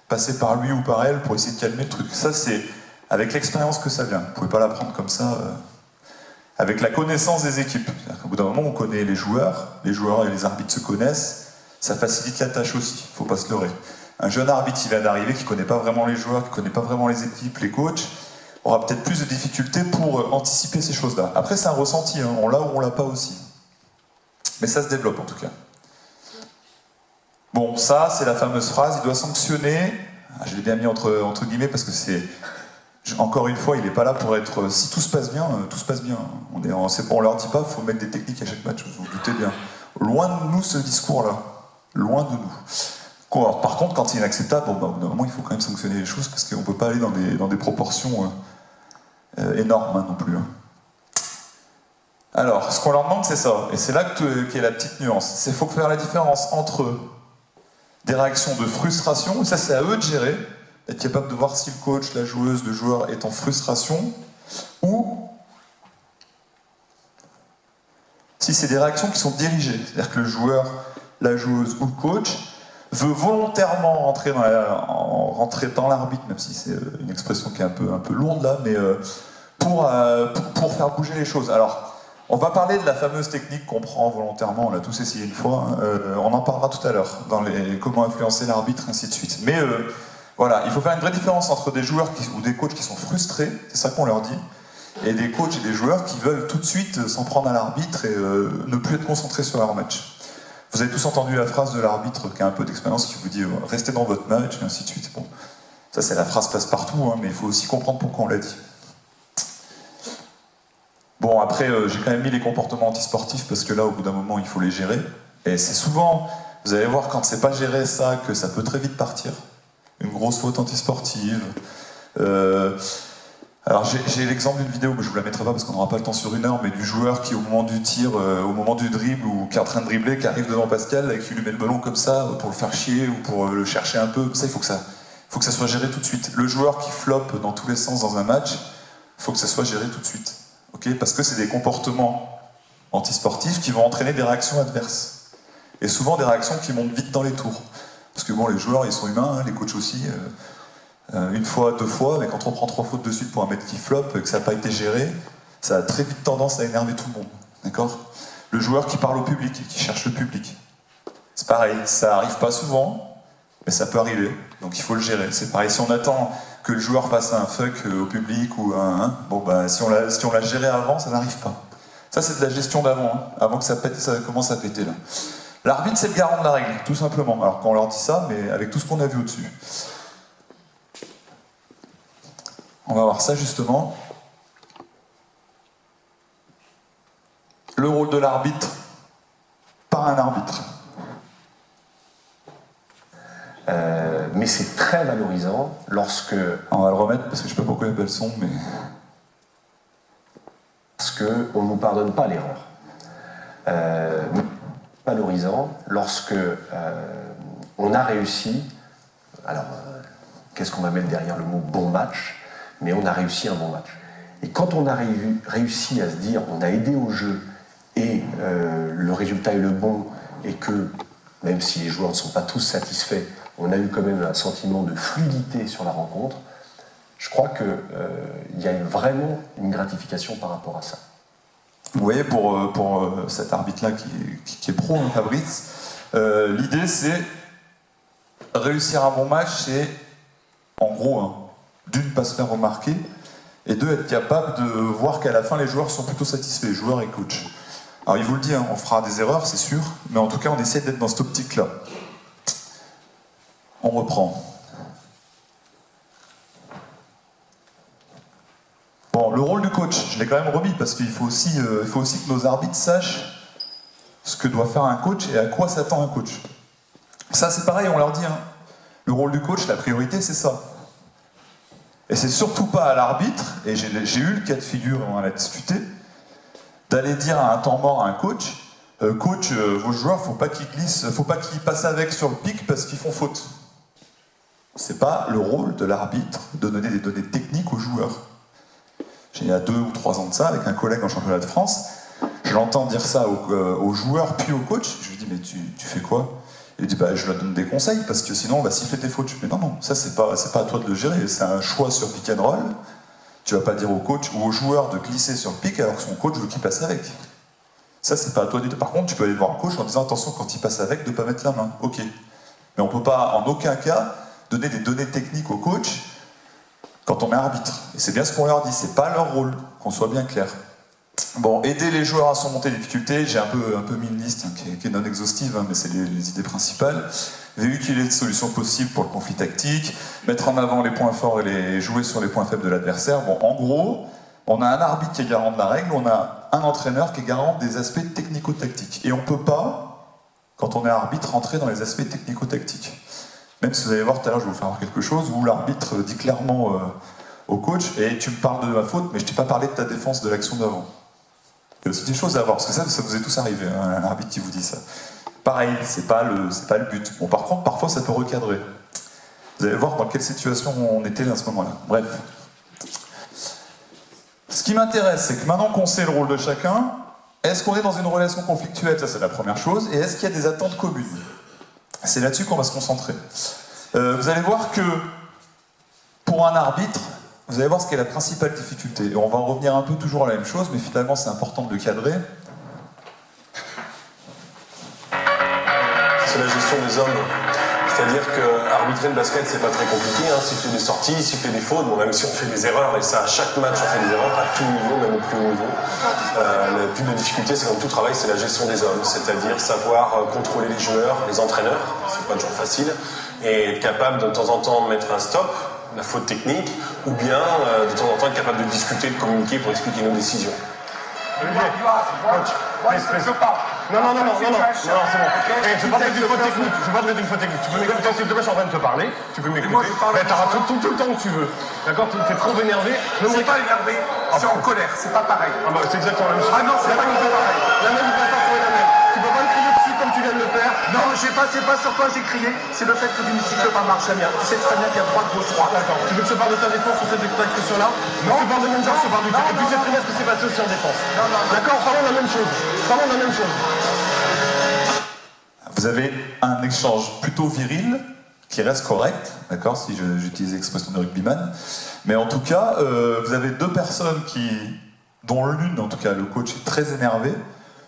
Speaker 1: Passez par lui ou par elle pour essayer de calmer le truc. Ça, c'est avec l'expérience que ça vient. Vous ne pouvez pas l'apprendre comme ça. Avec la connaissance des équipes. Au bout d'un moment, on connaît les joueurs et les arbitres se connaissent. Ça facilite la tâche aussi, il ne faut pas se leurrer. Un jeune arbitre qui vient d'arriver, qui ne connaît pas vraiment les joueurs, qui ne connaît pas vraiment les équipes, les coachs, aura peut-être plus de difficultés pour anticiper ces choses-là. Après, c'est un ressenti, hein. On l'a ou on l'a pas aussi. Mais ça se développe en tout cas. Bon, ça, c'est la fameuse phrase, il doit sanctionner. Je l'ai bien mis entre guillemets parce que c'est... Encore une fois, il n'est pas là pour être... Si tout se passe bien, tout se passe bien. On leur dit pas, il faut mettre des techniques à chaque match, vous vous doutez bien. Loin de nous ce discours-là. Loin de nous. Alors, par contre, quand c'est inacceptable, bon, au bout d'un moment, il faut quand même sanctionner les choses parce qu'on ne peut pas aller dans des proportions énormes hein, non plus. Hein. Alors, ce qu'on leur demande, c'est ça. Et c'est là qu'est la petite nuance. C'est qu'il faut faire la différence entre des réactions de frustration, et ça c'est à eux de gérer, être capable de voir si le coach, la joueuse, le joueur est en frustration, ou si c'est des réactions qui sont dirigées. C'est-à-dire que le joueur, la joueuse ou le coach veut volontairement rentrer dans l'arbitre, même si c'est une expression qui est un peu lourde là, mais pour faire bouger les choses. Alors, on va parler de la fameuse technique qu'on prend volontairement, on l'a tous essayé une fois, hein. On en parlera tout à l'heure, dans comment influencer l'arbitre, ainsi de suite. Mais voilà, il faut faire une vraie différence entre des joueurs ou des coachs qui sont frustrés, c'est ça qu'on leur dit, et des coachs et des joueurs qui veulent tout de suite s'en prendre à l'arbitre et ne plus être concentrés sur leur match. Vous avez tous entendu la phrase de l'arbitre qui a un peu d'expérience qui vous dit « restez dans votre match » et ainsi de suite. Bon, ça c'est la phrase passe-partout, hein, mais il faut aussi comprendre pourquoi on l'a dit. Bon, après, j'ai quand même mis les comportements antisportifs parce que là, au bout d'un moment, il faut les gérer. Et c'est souvent, vous allez voir, quand c'est pas géré ça, que ça peut très vite partir. Une grosse faute antisportive. Alors, j'ai l'exemple d'une vidéo, mais je vous la mettrai pas parce qu'on n'aura pas le temps sur une heure, mais du joueur qui, au moment du tir, au moment du dribble, ou qui est en train de dribbler, qui arrive devant Pascal, et qui lui met le ballon comme ça, pour le faire chier, ou pour le chercher un peu. Ça, il faut que ça soit géré tout de suite. Le joueur qui floppe dans tous les sens dans un match, il faut que ça soit géré tout de suite. Okay, parce que c'est des comportements antisportifs qui vont entraîner des réactions adverses. Et souvent des réactions qui montent vite dans les tours. Parce que bon, les joueurs, ils sont humains, hein, les coachs aussi. Une fois, deux fois, mais quand on prend 3 fautes de suite pour un mec qui floppe et que ça n'a pas été géré, ça a très vite tendance à énerver tout le monde. D'accord ? Le joueur qui parle au public et qui cherche le public. C'est pareil, ça arrive pas souvent, mais ça peut arriver. Donc il faut le gérer. C'est pareil, si on attend que le joueur fasse un fuck au public ou bon bah si on l'a géré avant, ça n'arrive pas. Ça c'est de la gestion d'avant, hein, avant que ça pète, ça commence à péter là. L'arbitre c'est le garant de la règle, tout simplement. Alors quand on leur dit ça, mais avec tout ce qu'on a vu au-dessus. On va voir ça justement. Le rôle de l'arbitre par un arbitre.
Speaker 3: Mais c'est très valorisant lorsque...
Speaker 1: On va le remettre parce que je sais pas pourquoi il y a pas le son, mais...
Speaker 3: Parce qu'on ne nous pardonne pas l'erreur. Valorisant lorsque on a réussi... Alors, qu'est-ce qu'on va mettre derrière le mot bon match? Mais on a réussi un bon match. Et quand on a réussi à se dire, on a aidé au jeu,
Speaker 7: et le résultat est le bon, et que, même si les joueurs ne sont pas tous satisfaits, on a eu quand même un sentiment de fluidité sur la rencontre, je crois qu'il y a vraiment une gratification par rapport à ça.
Speaker 1: Vous voyez, pour cet arbitre-là qui est pro, hein, Fabrice, l'idée c'est réussir un bon match, c'est en gros, hein, d'une, pas se faire remarquer, et deux, être capable de voir qu'à la fin les joueurs sont plutôt satisfaits, joueurs et coach. Alors il vous le dit, hein, on fera des erreurs, c'est sûr, mais en tout cas on essaie d'être dans cette optique-là. On reprend. Bon, le rôle du coach, je l'ai quand même remis parce qu'il faut aussi que nos arbitres sachent ce que doit faire un coach et à quoi s'attend un coach. Ça c'est pareil, on leur dit, hein, le rôle du coach, la priorité c'est ça. Et c'est surtout pas à l'arbitre, et j'ai eu le cas de figure, on en a discuté, d'aller dire à un temps mort à un coach, coach, vos joueurs, faut pas qu'ils glissent, faut pas qu'ils passent avec sur le pic parce qu'ils font faute. C'est pas le rôle de l'arbitre de donner des données techniques aux joueurs. J'ai il y a 2 ou 3 ans de ça, avec un collègue en championnat de France, je l'entends dire ça aux joueurs puis au coach, je lui dis mais tu fais quoi? Il dit bah je leur donne des conseils parce que sinon on va siffler tes fautes. Je dis mais non, ça c'est pas à toi de le gérer, c'est un choix sur pick and roll. Tu vas pas dire au coach ou au joueur de glisser sur le pic alors que son coach veut qu'il passe avec. Ça c'est pas à toi du tout. Par contre tu peux aller voir le coach en disant attention quand il passe avec de pas mettre la main. Ok. Mais on peut pas en aucun cas donner des données techniques au coach quand on est arbitre. Et c'est bien ce qu'on leur dit, c'est pas leur rôle, qu'on soit bien clair. Bon, aider les joueurs à surmonter les difficultés, j'ai un peu mis une liste hein, qui est non exhaustive, hein, mais c'est les idées principales. Véhiculer des solutions possibles pour le conflit tactique, mettre en avant les points forts et jouer sur les points faibles de l'adversaire. Bon, en gros, on a un arbitre qui est garant de la règle, on a un entraîneur qui est garant des aspects technico-tactiques. Et on peut pas, quand on est arbitre, rentrer dans les aspects technico-tactiques. Même si vous allez voir tout à l'heure, je vais vous faire voir quelque chose où l'arbitre dit clairement au coach, et tu me parles de ma faute, mais je t'ai pas parlé de ta défense de l'action d'avant. Il y a aussi des choses à voir, parce que ça vous est tous arrivé, hein, un arbitre qui vous dit ça. Pareil, c'est pas le but. Bon, par contre, parfois ça peut recadrer. Vous allez voir dans quelle situation on était à ce moment-là. Bref. Ce qui m'intéresse, c'est que maintenant qu'on sait le rôle de chacun, est-ce qu'on est dans une relation conflictuelle? Ça, c'est la première chose. Et est-ce qu'il y a des attentes communes? C'est là-dessus qu'on va se concentrer. Vous allez voir que, pour un arbitre, vous allez voir ce qu'est la principale difficulté. Et on va en revenir un peu toujours à la même chose, mais finalement c'est important de le cadrer.
Speaker 3: C'est la gestion des hommes. C'est-à-dire qu'arbitrer le basket, c'est pas très compliqué. Hein. Siffler des sorties, siffler des fautes, bon, même si on fait des erreurs, et ça, à chaque match, on fait des erreurs, à tout niveau, même au plus haut niveau. La plus de difficulté, c'est comme tout travail, c'est la gestion des hommes. C'est-à-dire savoir contrôler les joueurs, les entraîneurs, c'est pas toujours facile, et être capable de temps en temps de mettre un stop, la faute technique, ou bien de temps en temps être capable de discuter, de communiquer pour expliquer nos décisions.
Speaker 2: Olivier, coach, non, c'est bon. Je vais pas te d'une faute technique. Je vais pas te d'une faute technique. Tu peux m'écouter, s'il te plaît, je suis en train de te parler. Tu peux m'écouter. Mais t'auras tout le temps que tu veux. D'accord? T'es trop énervé.
Speaker 8: C'est pas énervé, c'est en colère, c'est pas pareil.
Speaker 2: Ah bah c'est exactement la même chose.
Speaker 8: Ah non, c'est pas pareil.
Speaker 2: La même métaphore est la même. Tu peux pas me crier dessus comme tu viens de le faire.
Speaker 8: Non, c'est pas sur toi j'ai crié, c'est le fait que tu ne siffles pas marche bien. Tu sais très bien qu'il y a droite, gauche, droite.
Speaker 2: D'accord. Tu veux que je parle de ta défense sur cette expression-là? Non. Tu parles de même chose, je parle du fait. Et puis c'est très bien ce qui s'est passé aussi en défense. D'accord, parlons de la même chose.
Speaker 1: Vous avez un échange plutôt viril, qui reste correct, d'accord, si j'utilise l'expression de rugbyman. Mais en tout cas, vous avez deux personnes dont l'une, en tout cas le coach, est très énervé.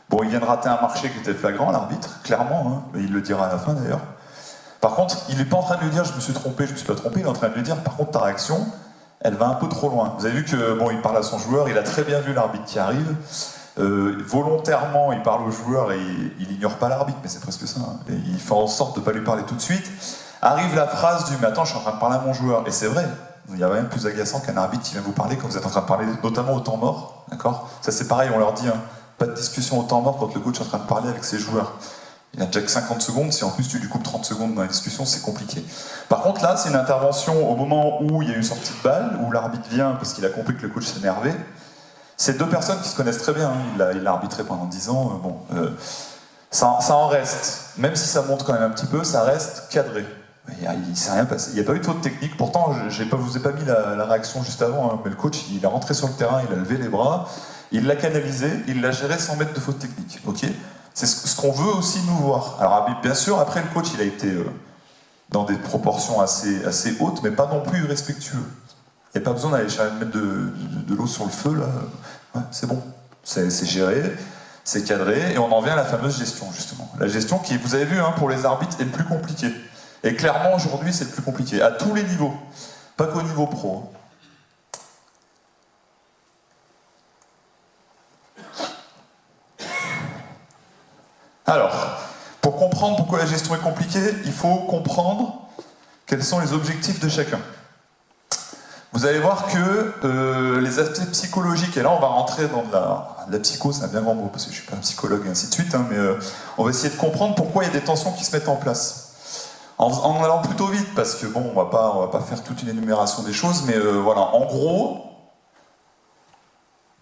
Speaker 1: Bon, il vient de rater un marché qui était flagrant, l'arbitre, clairement, hein, mais il le dira à la fin d'ailleurs. Par contre, il n'est pas en train de lui dire « je me suis trompé, je me suis pas trompé », il est en train de lui dire « par contre ta réaction, elle va un peu trop loin ». Vous avez vu que, bon, il parle à son joueur, il a très bien vu l'arbitre qui arrive. Volontairement, il parle au joueur et il n'ignore pas l'arbitre, mais c'est presque ça. Hein. Et il fait en sorte de ne pas lui parler tout de suite. Arrive la phrase du « mais attends, je suis en train de parler à mon joueur ». Et c'est vrai, il y a rien de plus agaçant qu'un arbitre qui vient vous parler quand vous êtes en train de parler, notamment au temps mort. D'accord ? Ça c'est pareil, on leur dit, hein, pas de discussion au temps mort quand le coach est en train de parler avec ses joueurs. Il a déjà que 50 secondes, si en plus tu lui coupes 30 secondes dans la discussion, c'est compliqué. Par contre là, c'est une intervention au moment où il y a eu une sortie de balle, où l'arbitre vient parce qu'il a compris que le coach s'énervait. C'est deux personnes qui se connaissent très bien, hein. Il l'a arbitré pendant 10 ans, ça en reste. Même si ça monte quand même un petit peu, ça reste cadré. Il ne s'est rien passé, il n'y a pas eu de faute technique, pourtant je vous ai pas mis la réaction juste avant, hein, mais le coach il est rentré sur le terrain, il a levé les bras, Il l'a canalisé, il l'a géré sans mettre de faute technique. Ok, c'est ce qu'on veut aussi nous voir. Alors bien sûr, après le coach, il a été dans des proportions assez hautes, mais pas non plus irrespectueux. Il n'y a pas besoin d'aller mettre de l'eau sur le feu, là. Ouais, c'est bon. C'est géré, c'est cadré, et on en vient à la fameuse gestion, justement. La gestion qui, vous avez vu, hein, pour les arbitres, est le plus compliqué. Et clairement, aujourd'hui, c'est le plus compliqué. À tous les niveaux. Pas qu'au niveau pro. Alors, pour comprendre pourquoi la gestion est compliquée, il faut comprendre quels sont les objectifs de chacun. Vous allez voir que les aspects psychologiques, et là on va rentrer dans de la psycho, c'est un bien grand mot parce que je ne suis pas un psychologue et ainsi de suite, hein, mais on va essayer de comprendre pourquoi il y a des tensions qui se mettent en place. En allant plutôt vite, parce que bon, on va pas faire toute une énumération des choses, mais voilà, en gros,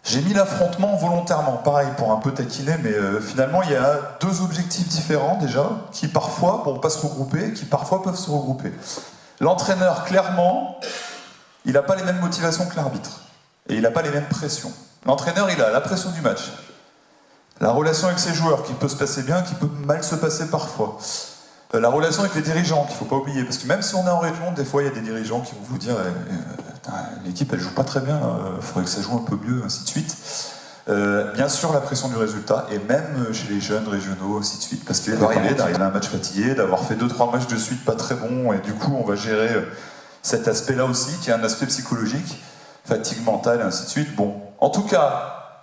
Speaker 1: j'ai mis l'affrontement volontairement, pareil pour un peu taquiner, mais finalement il y a deux objectifs différents déjà, qui parfois vont pas se regrouper, qui parfois peuvent se regrouper. L'entraîneur, clairement, il n'a pas les mêmes motivations que l'arbitre. Et il n'a pas les mêmes pressions. L'entraîneur, il a la pression du match. La relation avec ses joueurs, qui peut se passer bien, qui peut mal se passer parfois. La relation avec les dirigeants, qu'il ne faut pas oublier. Parce que même si on est en région, des fois, il y a des dirigeants qui vont vous dire l'équipe, elle joue pas très bien, il faudrait que ça joue un peu mieux, ainsi de suite. Bien sûr, la pression du résultat, et même chez les jeunes régionaux, ainsi de suite. Parce qu'il est arrivé d'arriver à un match fatigué, d'avoir fait 2-3 matchs de suite pas très bons, et du coup, on va gérer cet aspect-là aussi, qui est un aspect psychologique, fatigue mentale, et ainsi de suite. Bon, en tout cas,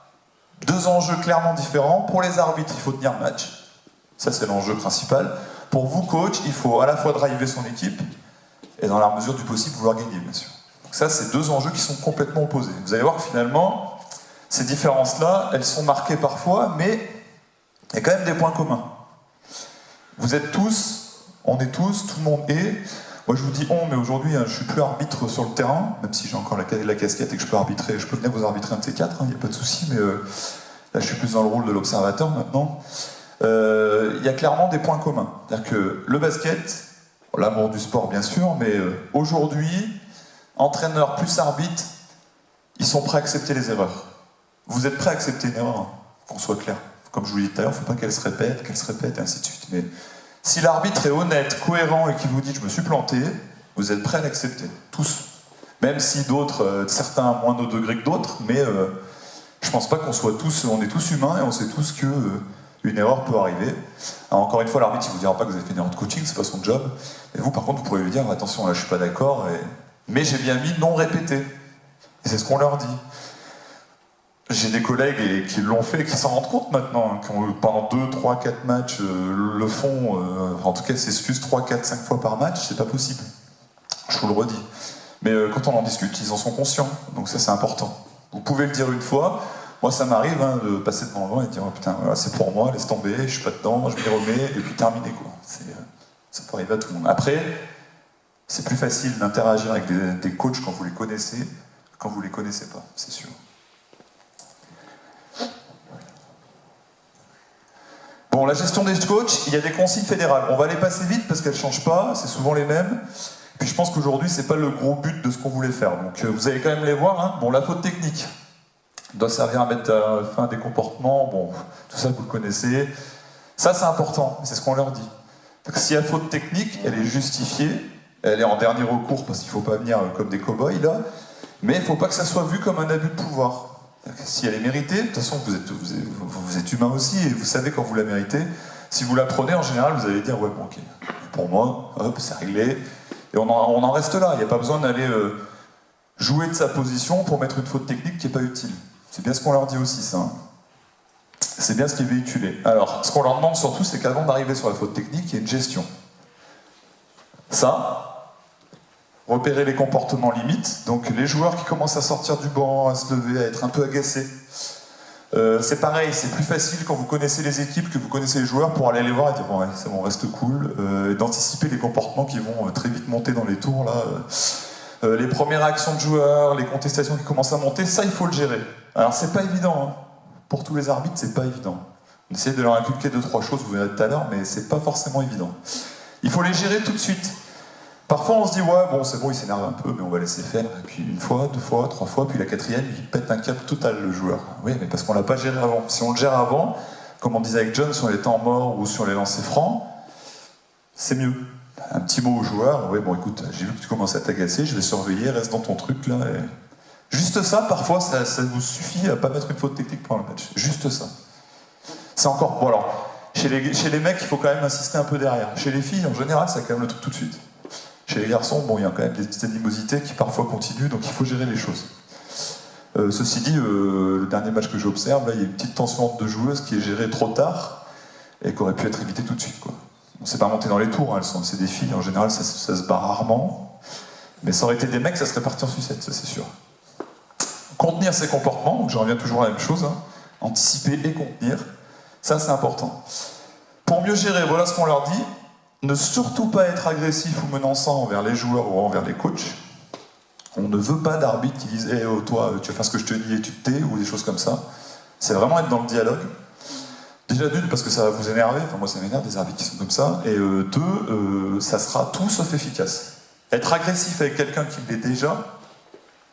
Speaker 1: deux enjeux clairement différents. Pour les arbitres, il faut tenir le match. Ça, c'est l'enjeu principal. Pour vous, coach, il faut à la fois driver son équipe, et dans la mesure du possible, vouloir gagner, bien sûr. Donc ça, c'est deux enjeux qui sont complètement opposés. Vous allez voir que finalement, ces différences-là, elles sont marquées parfois, mais il y a quand même des points communs. Vous êtes tous, on est tous, tout le monde est. Moi je vous dis on, mais aujourd'hui hein, je suis plus arbitre sur le terrain, même si j'ai encore la casquette et que je peux arbitrer, je peux venir vous arbitrer un de ces quatre, il n'y a pas de souci, mais là je suis plus dans le rôle de l'observateur maintenant. Il y a clairement des points communs. C'est-à-dire que le basket, l'amour du sport bien sûr, mais aujourd'hui, entraîneur plus arbitre, ils sont prêts à accepter les erreurs. Vous êtes prêts à accepter une erreur, hein, qu'on soit clair. Comme je vous l'ai dit tout à l'heure, il ne faut pas qu'elle se répète, et ainsi de suite. Mais si l'arbitre est honnête, cohérent et qui vous dit je me suis planté, vous êtes prêts à l'accepter, tous. Même si d'autres, certains à moins de degré que d'autres, mais je pense pas qu'on soit tous, on est tous humains et on sait tous que une erreur peut arriver. Alors, encore une fois, l'arbitre il vous dira pas que vous avez fait une erreur de coaching, c'est pas son job. Et vous, par contre, vous pourrez lui dire attention, là je suis pas d'accord, mais j'ai bien mis non répété. Et c'est ce qu'on leur dit. J'ai des collègues qui l'ont fait et qui s'en rendent compte maintenant, hein, qui ont, pendant 2, 3, 4 matchs le font, en tout cas s'excusent 3, 4, 5 fois par match, c'est pas possible. Je vous le redis. Mais quand on en discute, ils en sont conscients, donc ça c'est important. Vous pouvez le dire une fois, moi ça m'arrive hein, de passer devant le banc et de dire oh, putain, voilà, c'est pour moi, laisse tomber, je suis pas dedans, je m'y remets, et puis terminé quoi. Ça peut arriver à tout le monde. Après, c'est plus facile d'interagir avec des coachs quand vous les connaissez, quand vous les connaissez pas, c'est sûr. Bon, la gestion des coachs, il y a des consignes fédérales. On va les passer vite parce qu'elles ne changent pas, c'est souvent les mêmes. Puis je pense qu'aujourd'hui, c'est pas le gros but de ce qu'on voulait faire. Donc vous allez quand même les voir. Hein. Bon, la faute technique doit servir à mettre fin à des comportements. Bon, tout ça, vous le connaissez. Ça, c'est important. C'est ce qu'on leur dit. Donc, si la faute technique, elle est justifiée, elle est en dernier recours parce qu'il ne faut pas venir comme des cow-boys là, mais il ne faut pas que ça soit vu comme un abus de pouvoir. Si elle est méritée, de toute façon vous êtes humain aussi et vous savez quand vous la méritez. Si vous la prenez, en général, vous allez dire ouais bon ok, pour moi, hop, c'est réglé. Et on en reste là. Il n'y a pas besoin d'aller jouer de sa position pour mettre une faute technique qui n'est pas utile. C'est bien ce qu'on leur dit aussi, ça. Hein. C'est bien ce qui est véhiculé. Alors, ce qu'on leur demande surtout, c'est qu'avant d'arriver sur la faute technique, il y ait une gestion. Ça. Repérer les comportements limites, donc les joueurs qui commencent à sortir du banc, à se lever, à être un peu agacés. C'est pareil, c'est plus facile quand vous connaissez les équipes, que vous connaissez les joueurs, pour aller les voir et dire bon ouais, c'est bon, reste cool, d'anticiper les comportements qui vont très vite monter dans les tours, là. Les premières réactions de joueurs, les contestations qui commencent à monter, ça il faut le gérer. Alors c'est pas évident, hein. Pour tous les arbitres, c'est pas évident. On essaie de leur inculquer 2-3 choses, vous verrez tout à l'heure, mais c'est pas forcément évident. Il faut les gérer tout de suite. Parfois on se dit ouais bon c'est bon il s'énerve un peu mais on va laisser faire et puis une fois, deux fois, trois fois puis la quatrième il pète un câble total le joueur. Oui mais parce qu'on l'a pas géré avant. Si on le gère avant, comme on disait avec John sur les temps morts ou sur les lancers francs, c'est mieux. Un petit mot au joueur, oui bon écoute j'ai vu que tu commences à t'agacer, je vais surveiller, reste dans ton truc là. Et... Juste ça parfois ça vous suffit à pas mettre une faute technique pendant le match. Juste ça. C'est encore bon alors chez les mecs il faut quand même insister un peu derrière. Chez les filles en général ça calme le truc tout de suite. Chez les garçons, bon, il y a quand même des petites animosités qui parfois continuent, donc il faut gérer les choses. Ceci dit, le dernier match que j'observe, là, il y a une petite tension entre deux joueuses qui est gérée trop tard et qui aurait pu être évitée tout de suite. Quoi. On s'est pas monté dans les tours, hein, c'est des filles, en général ça se bat rarement. Mais ça aurait été des mecs, ça serait parti en sucette, ça c'est sûr. Contenir ses comportements, donc je reviens toujours à la même chose, hein, anticiper et contenir, ça c'est important. Pour mieux gérer, voilà ce qu'on leur dit. Ne surtout pas être agressif ou menaçant envers les joueurs ou envers les coachs. On ne veut pas d'arbitre qui dise hey, oh, toi, tu vas faire ce que je te dis et tu te tais, ou des choses comme ça. C'est vraiment être dans le dialogue. Déjà d'une, parce que ça va vous énerver, enfin moi ça m'énerve des arbitres qui sont comme ça, et deux, ça sera tout sauf efficace. Être agressif avec quelqu'un qui l'est déjà,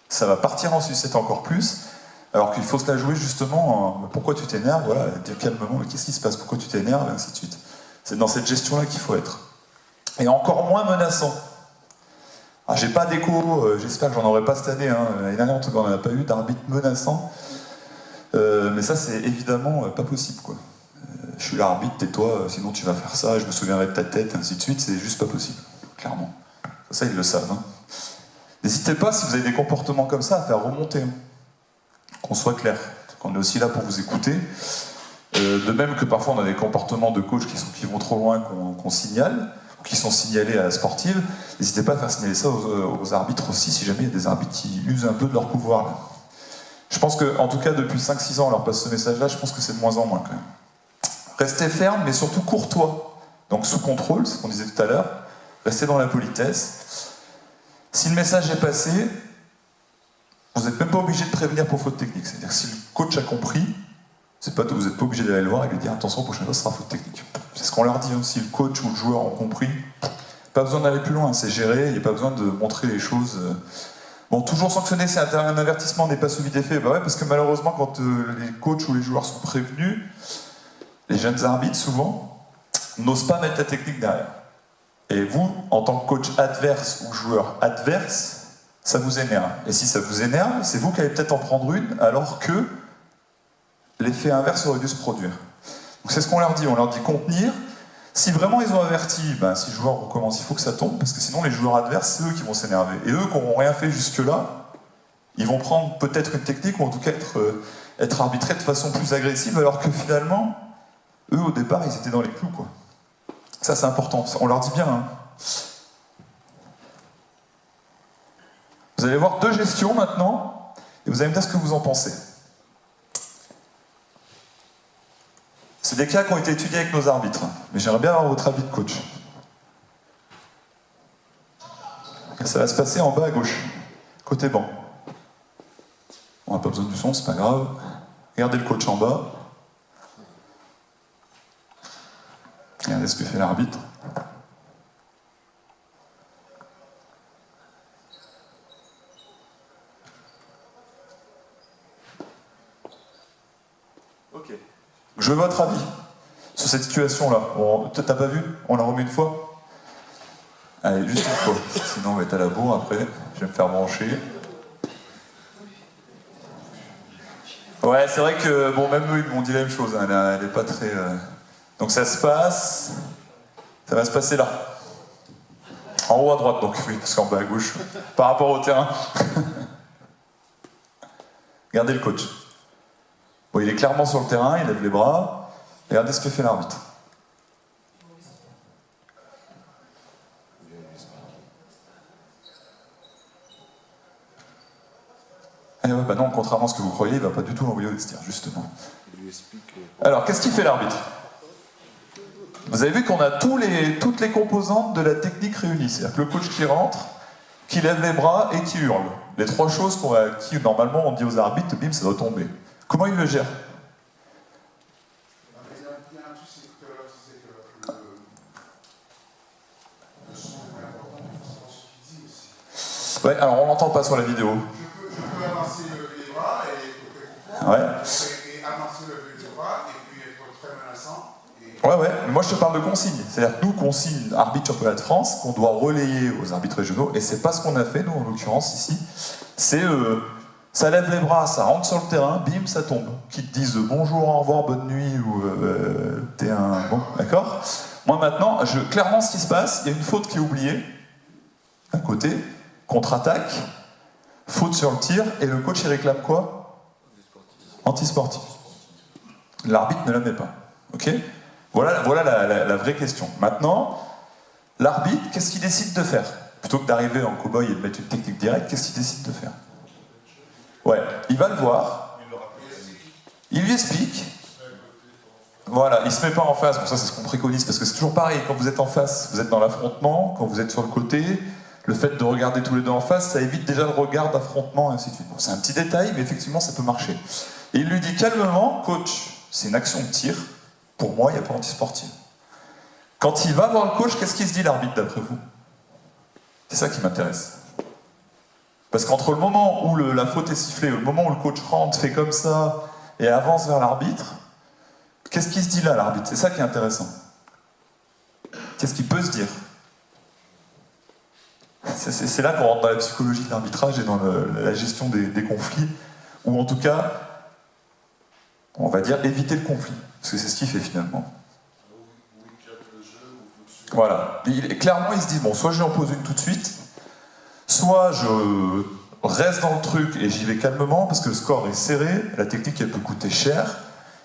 Speaker 1: ça va partir en sucette encore plus, alors qu'il faut se la jouer justement, pourquoi tu t'énerves, voilà, dire calmement, qu'est-ce qui se passe, pourquoi tu t'énerves, et ainsi de suite. C'est dans cette gestion-là qu'il faut être. Et encore moins menaçant. Ah, j'ai pas d'écho, j'espère que j'en aurai pas cette année. Hein. L'année dernière, en tout cas, on n'en a pas eu d'arbitre menaçant. Mais ça, c'est évidemment pas possible. Quoi. Je suis l'arbitre, tais-toi, sinon tu vas faire ça, je me souviendrai de ta tête, ainsi de suite. C'est juste pas possible, clairement. Ça, ils le savent. Hein. N'hésitez pas, si vous avez des comportements comme ça, à faire remonter. Hein. Qu'on soit clair. On est aussi là pour vous écouter. De même que parfois on a des comportements de coach qui vont trop loin qu'on signale, ou qui sont signalés à la sportive, n'hésitez pas à faire signaler ça aux arbitres aussi, si jamais il y a des arbitres qui usent un peu de leur pouvoir. Là. Je pense que, en tout cas, depuis 5-6 ans, on leur passe ce message-là, je pense que c'est de moins en moins quand même. Restez ferme, mais surtout courtois. Donc sous contrôle, c'est ce qu'on disait tout à l'heure, restez dans la politesse. Si le message est passé, vous n'êtes même pas obligé de prévenir pour faute technique. C'est-à-dire que si le coach a compris, vous n'êtes pas obligé d'aller le voir et lui dire attention, prochaine fois, ce sera faute technique. C'est ce qu'on leur dit, hein. Si le coach ou le joueur ont compris, pas besoin d'aller plus loin, c'est géré, il n'y a pas besoin de montrer les choses. Bon, toujours sanctionner, c'est un avertissement n'est pas suivi d'effet. Bah ouais, parce que malheureusement, quand les coachs ou les joueurs sont prévenus, les jeunes arbitres, souvent, n'osent pas mettre la technique derrière. Et vous, en tant que coach adverse ou joueur adverse, ça vous énerve. Et si ça vous énerve, c'est vous qui allez peut-être en prendre une, alors que l'effet inverse aurait dû se produire. Donc c'est ce qu'on leur dit, on leur dit contenir. Si vraiment ils ont averti, ben, si le joueur recommence, il faut que ça tombe, parce que sinon les joueurs adverses, c'est eux qui vont s'énerver. Et eux qui n'auront rien fait jusque-là, ils vont prendre peut-être une technique, ou en tout cas être arbitrés de façon plus agressive, alors que finalement, eux au départ, ils étaient dans les clous, quoi. Ça c'est important, on leur dit bien. Hein. Vous allez voir 2 gestions maintenant, et vous allez me dire ce que vous en pensez. C'est des cas qui ont été étudiés avec nos arbitres, mais j'aimerais bien avoir votre avis de coach. Ça va se passer en bas à gauche, côté banc. On n'a pas besoin du son, c'est pas grave. Regardez le coach en bas. Regardez ce que fait l'arbitre. Ok. Je veux votre avis sur cette situation-là. Bon, t'as pas vu? On la remet une fois? Allez, juste une fois. Sinon, on va être à la bourre après. Je vais me faire brancher. Ouais, c'est vrai que, bon, même eux, ils m'ont dit la même chose. Hein. Elle est pas très... Donc ça se passe... Ça va se passer là. En haut à droite, donc oui, parce qu'en bas à gauche. Par rapport au terrain. Regardez le coach. Bon, il est clairement sur le terrain, il lève les bras. Regardez ce que fait l'arbitre. Eh ouais, bah non, contrairement à ce que vous croyez, il ne va pas du tout l'envoyer au vestiaire, justement. Alors, qu'est-ce qu'il fait l'arbitre? Vous avez vu qu'on a toutes les composantes de la technique réunies. C'est-à-dire que le coach qui rentre, qui lève les bras et qui hurle. Les 3 choses qui, normalement, on dit aux arbitres, bim, ça doit tomber. Comment il le gère? Ouais, alors on l'entend pas sur la vidéo.
Speaker 9: Je peux avancer les bras et
Speaker 1: Ouais.
Speaker 9: avancer les bras et puis être très menaçant.
Speaker 1: Ouais, mais moi je te parle de consignes. C'est-à-dire que nous, consigne arbitre championnat de France, qu'on doit relayer aux arbitres régionaux, et c'est pas ce qu'on a fait, nous, en l'occurrence, ici. C'est, ça lève les bras, ça rentre sur le terrain, bim, ça tombe. Qu'ils te disent bonjour, au revoir, bonne nuit, ou t'es un... Bon, d'accord. Moi maintenant, clairement ce qui se passe, il y a une faute qui est oubliée, d'un côté, contre-attaque, faute sur le tir, et le coach il réclame quoi? Antisportif. L'arbitre ne la met pas. Ok? Voilà la vraie question. Maintenant, l'arbitre, qu'est-ce qu'il décide de faire? Plutôt que d'arriver en cow-boy et de mettre une technique directe, qu'est-ce qu'il décide de faire? Ouais, il va le voir, il lui explique. Voilà, il se met pas en face, bon ça c'est ce qu'on préconise, parce que c'est toujours pareil, quand vous êtes en face, vous êtes dans l'affrontement, quand vous êtes sur le côté, le fait de regarder tous les deux en face, ça évite déjà le regard d'affrontement, et ainsi de suite. Bon, c'est un petit détail, mais effectivement ça peut marcher. Et il lui dit calmement, coach, c'est une action de tir, pour moi il n'y a pas anti-sportive. Quand il va voir le coach, qu'est-ce qu'il se dit l'arbitre d'après vous? C'est ça qui m'intéresse. Parce qu'entre le moment où la faute est sifflée, le moment où le coach rentre, fait comme ça, et avance vers l'arbitre, qu'est-ce qu'il se dit là, l'arbitre? C'est ça qui est intéressant. Qu'est-ce qu'il peut se dire? C'est là qu'on rentre dans la psychologie de l'arbitrage et dans la gestion des conflits, ou en tout cas, on va dire éviter le conflit, parce que c'est ce qu'il fait finalement. Voilà. Clairement, il se dit, bon, soit je lui en pose une tout de suite, soit je reste dans le truc et j'y vais calmement, parce que le score est serré, la technique elle peut coûter cher,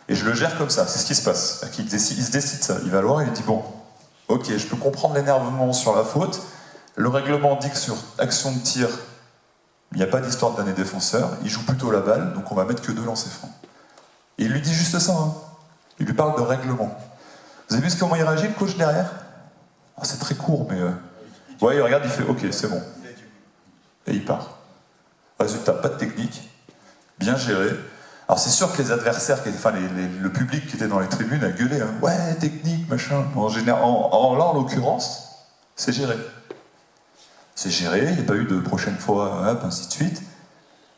Speaker 1: et je le gère comme ça, c'est ce qui se passe. Il se décide ça, il va le voir et il dit, bon, ok, je peux comprendre l'énervement sur la faute, le règlement dit que sur action de tir, il n'y a pas d'histoire de dernier défenseur, il joue plutôt la balle, donc on va mettre que 2 lancers francs. Et il lui dit juste ça, hein. Il lui parle de règlement. Vous avez vu comment il réagit, le coach derrière? Oh, c'est très court, mais... Ouais, il regarde, il fait « Ok, c'est bon ». Et il part. Résultat, pas de technique, bien géré. Alors c'est sûr que les adversaires, le public qui était dans les tribunes a gueulé, hein. Ouais, technique, machin. Là, en l'occurrence, c'est géré. C'est géré, il n'y a pas eu de prochaine fois, hop, ainsi de suite.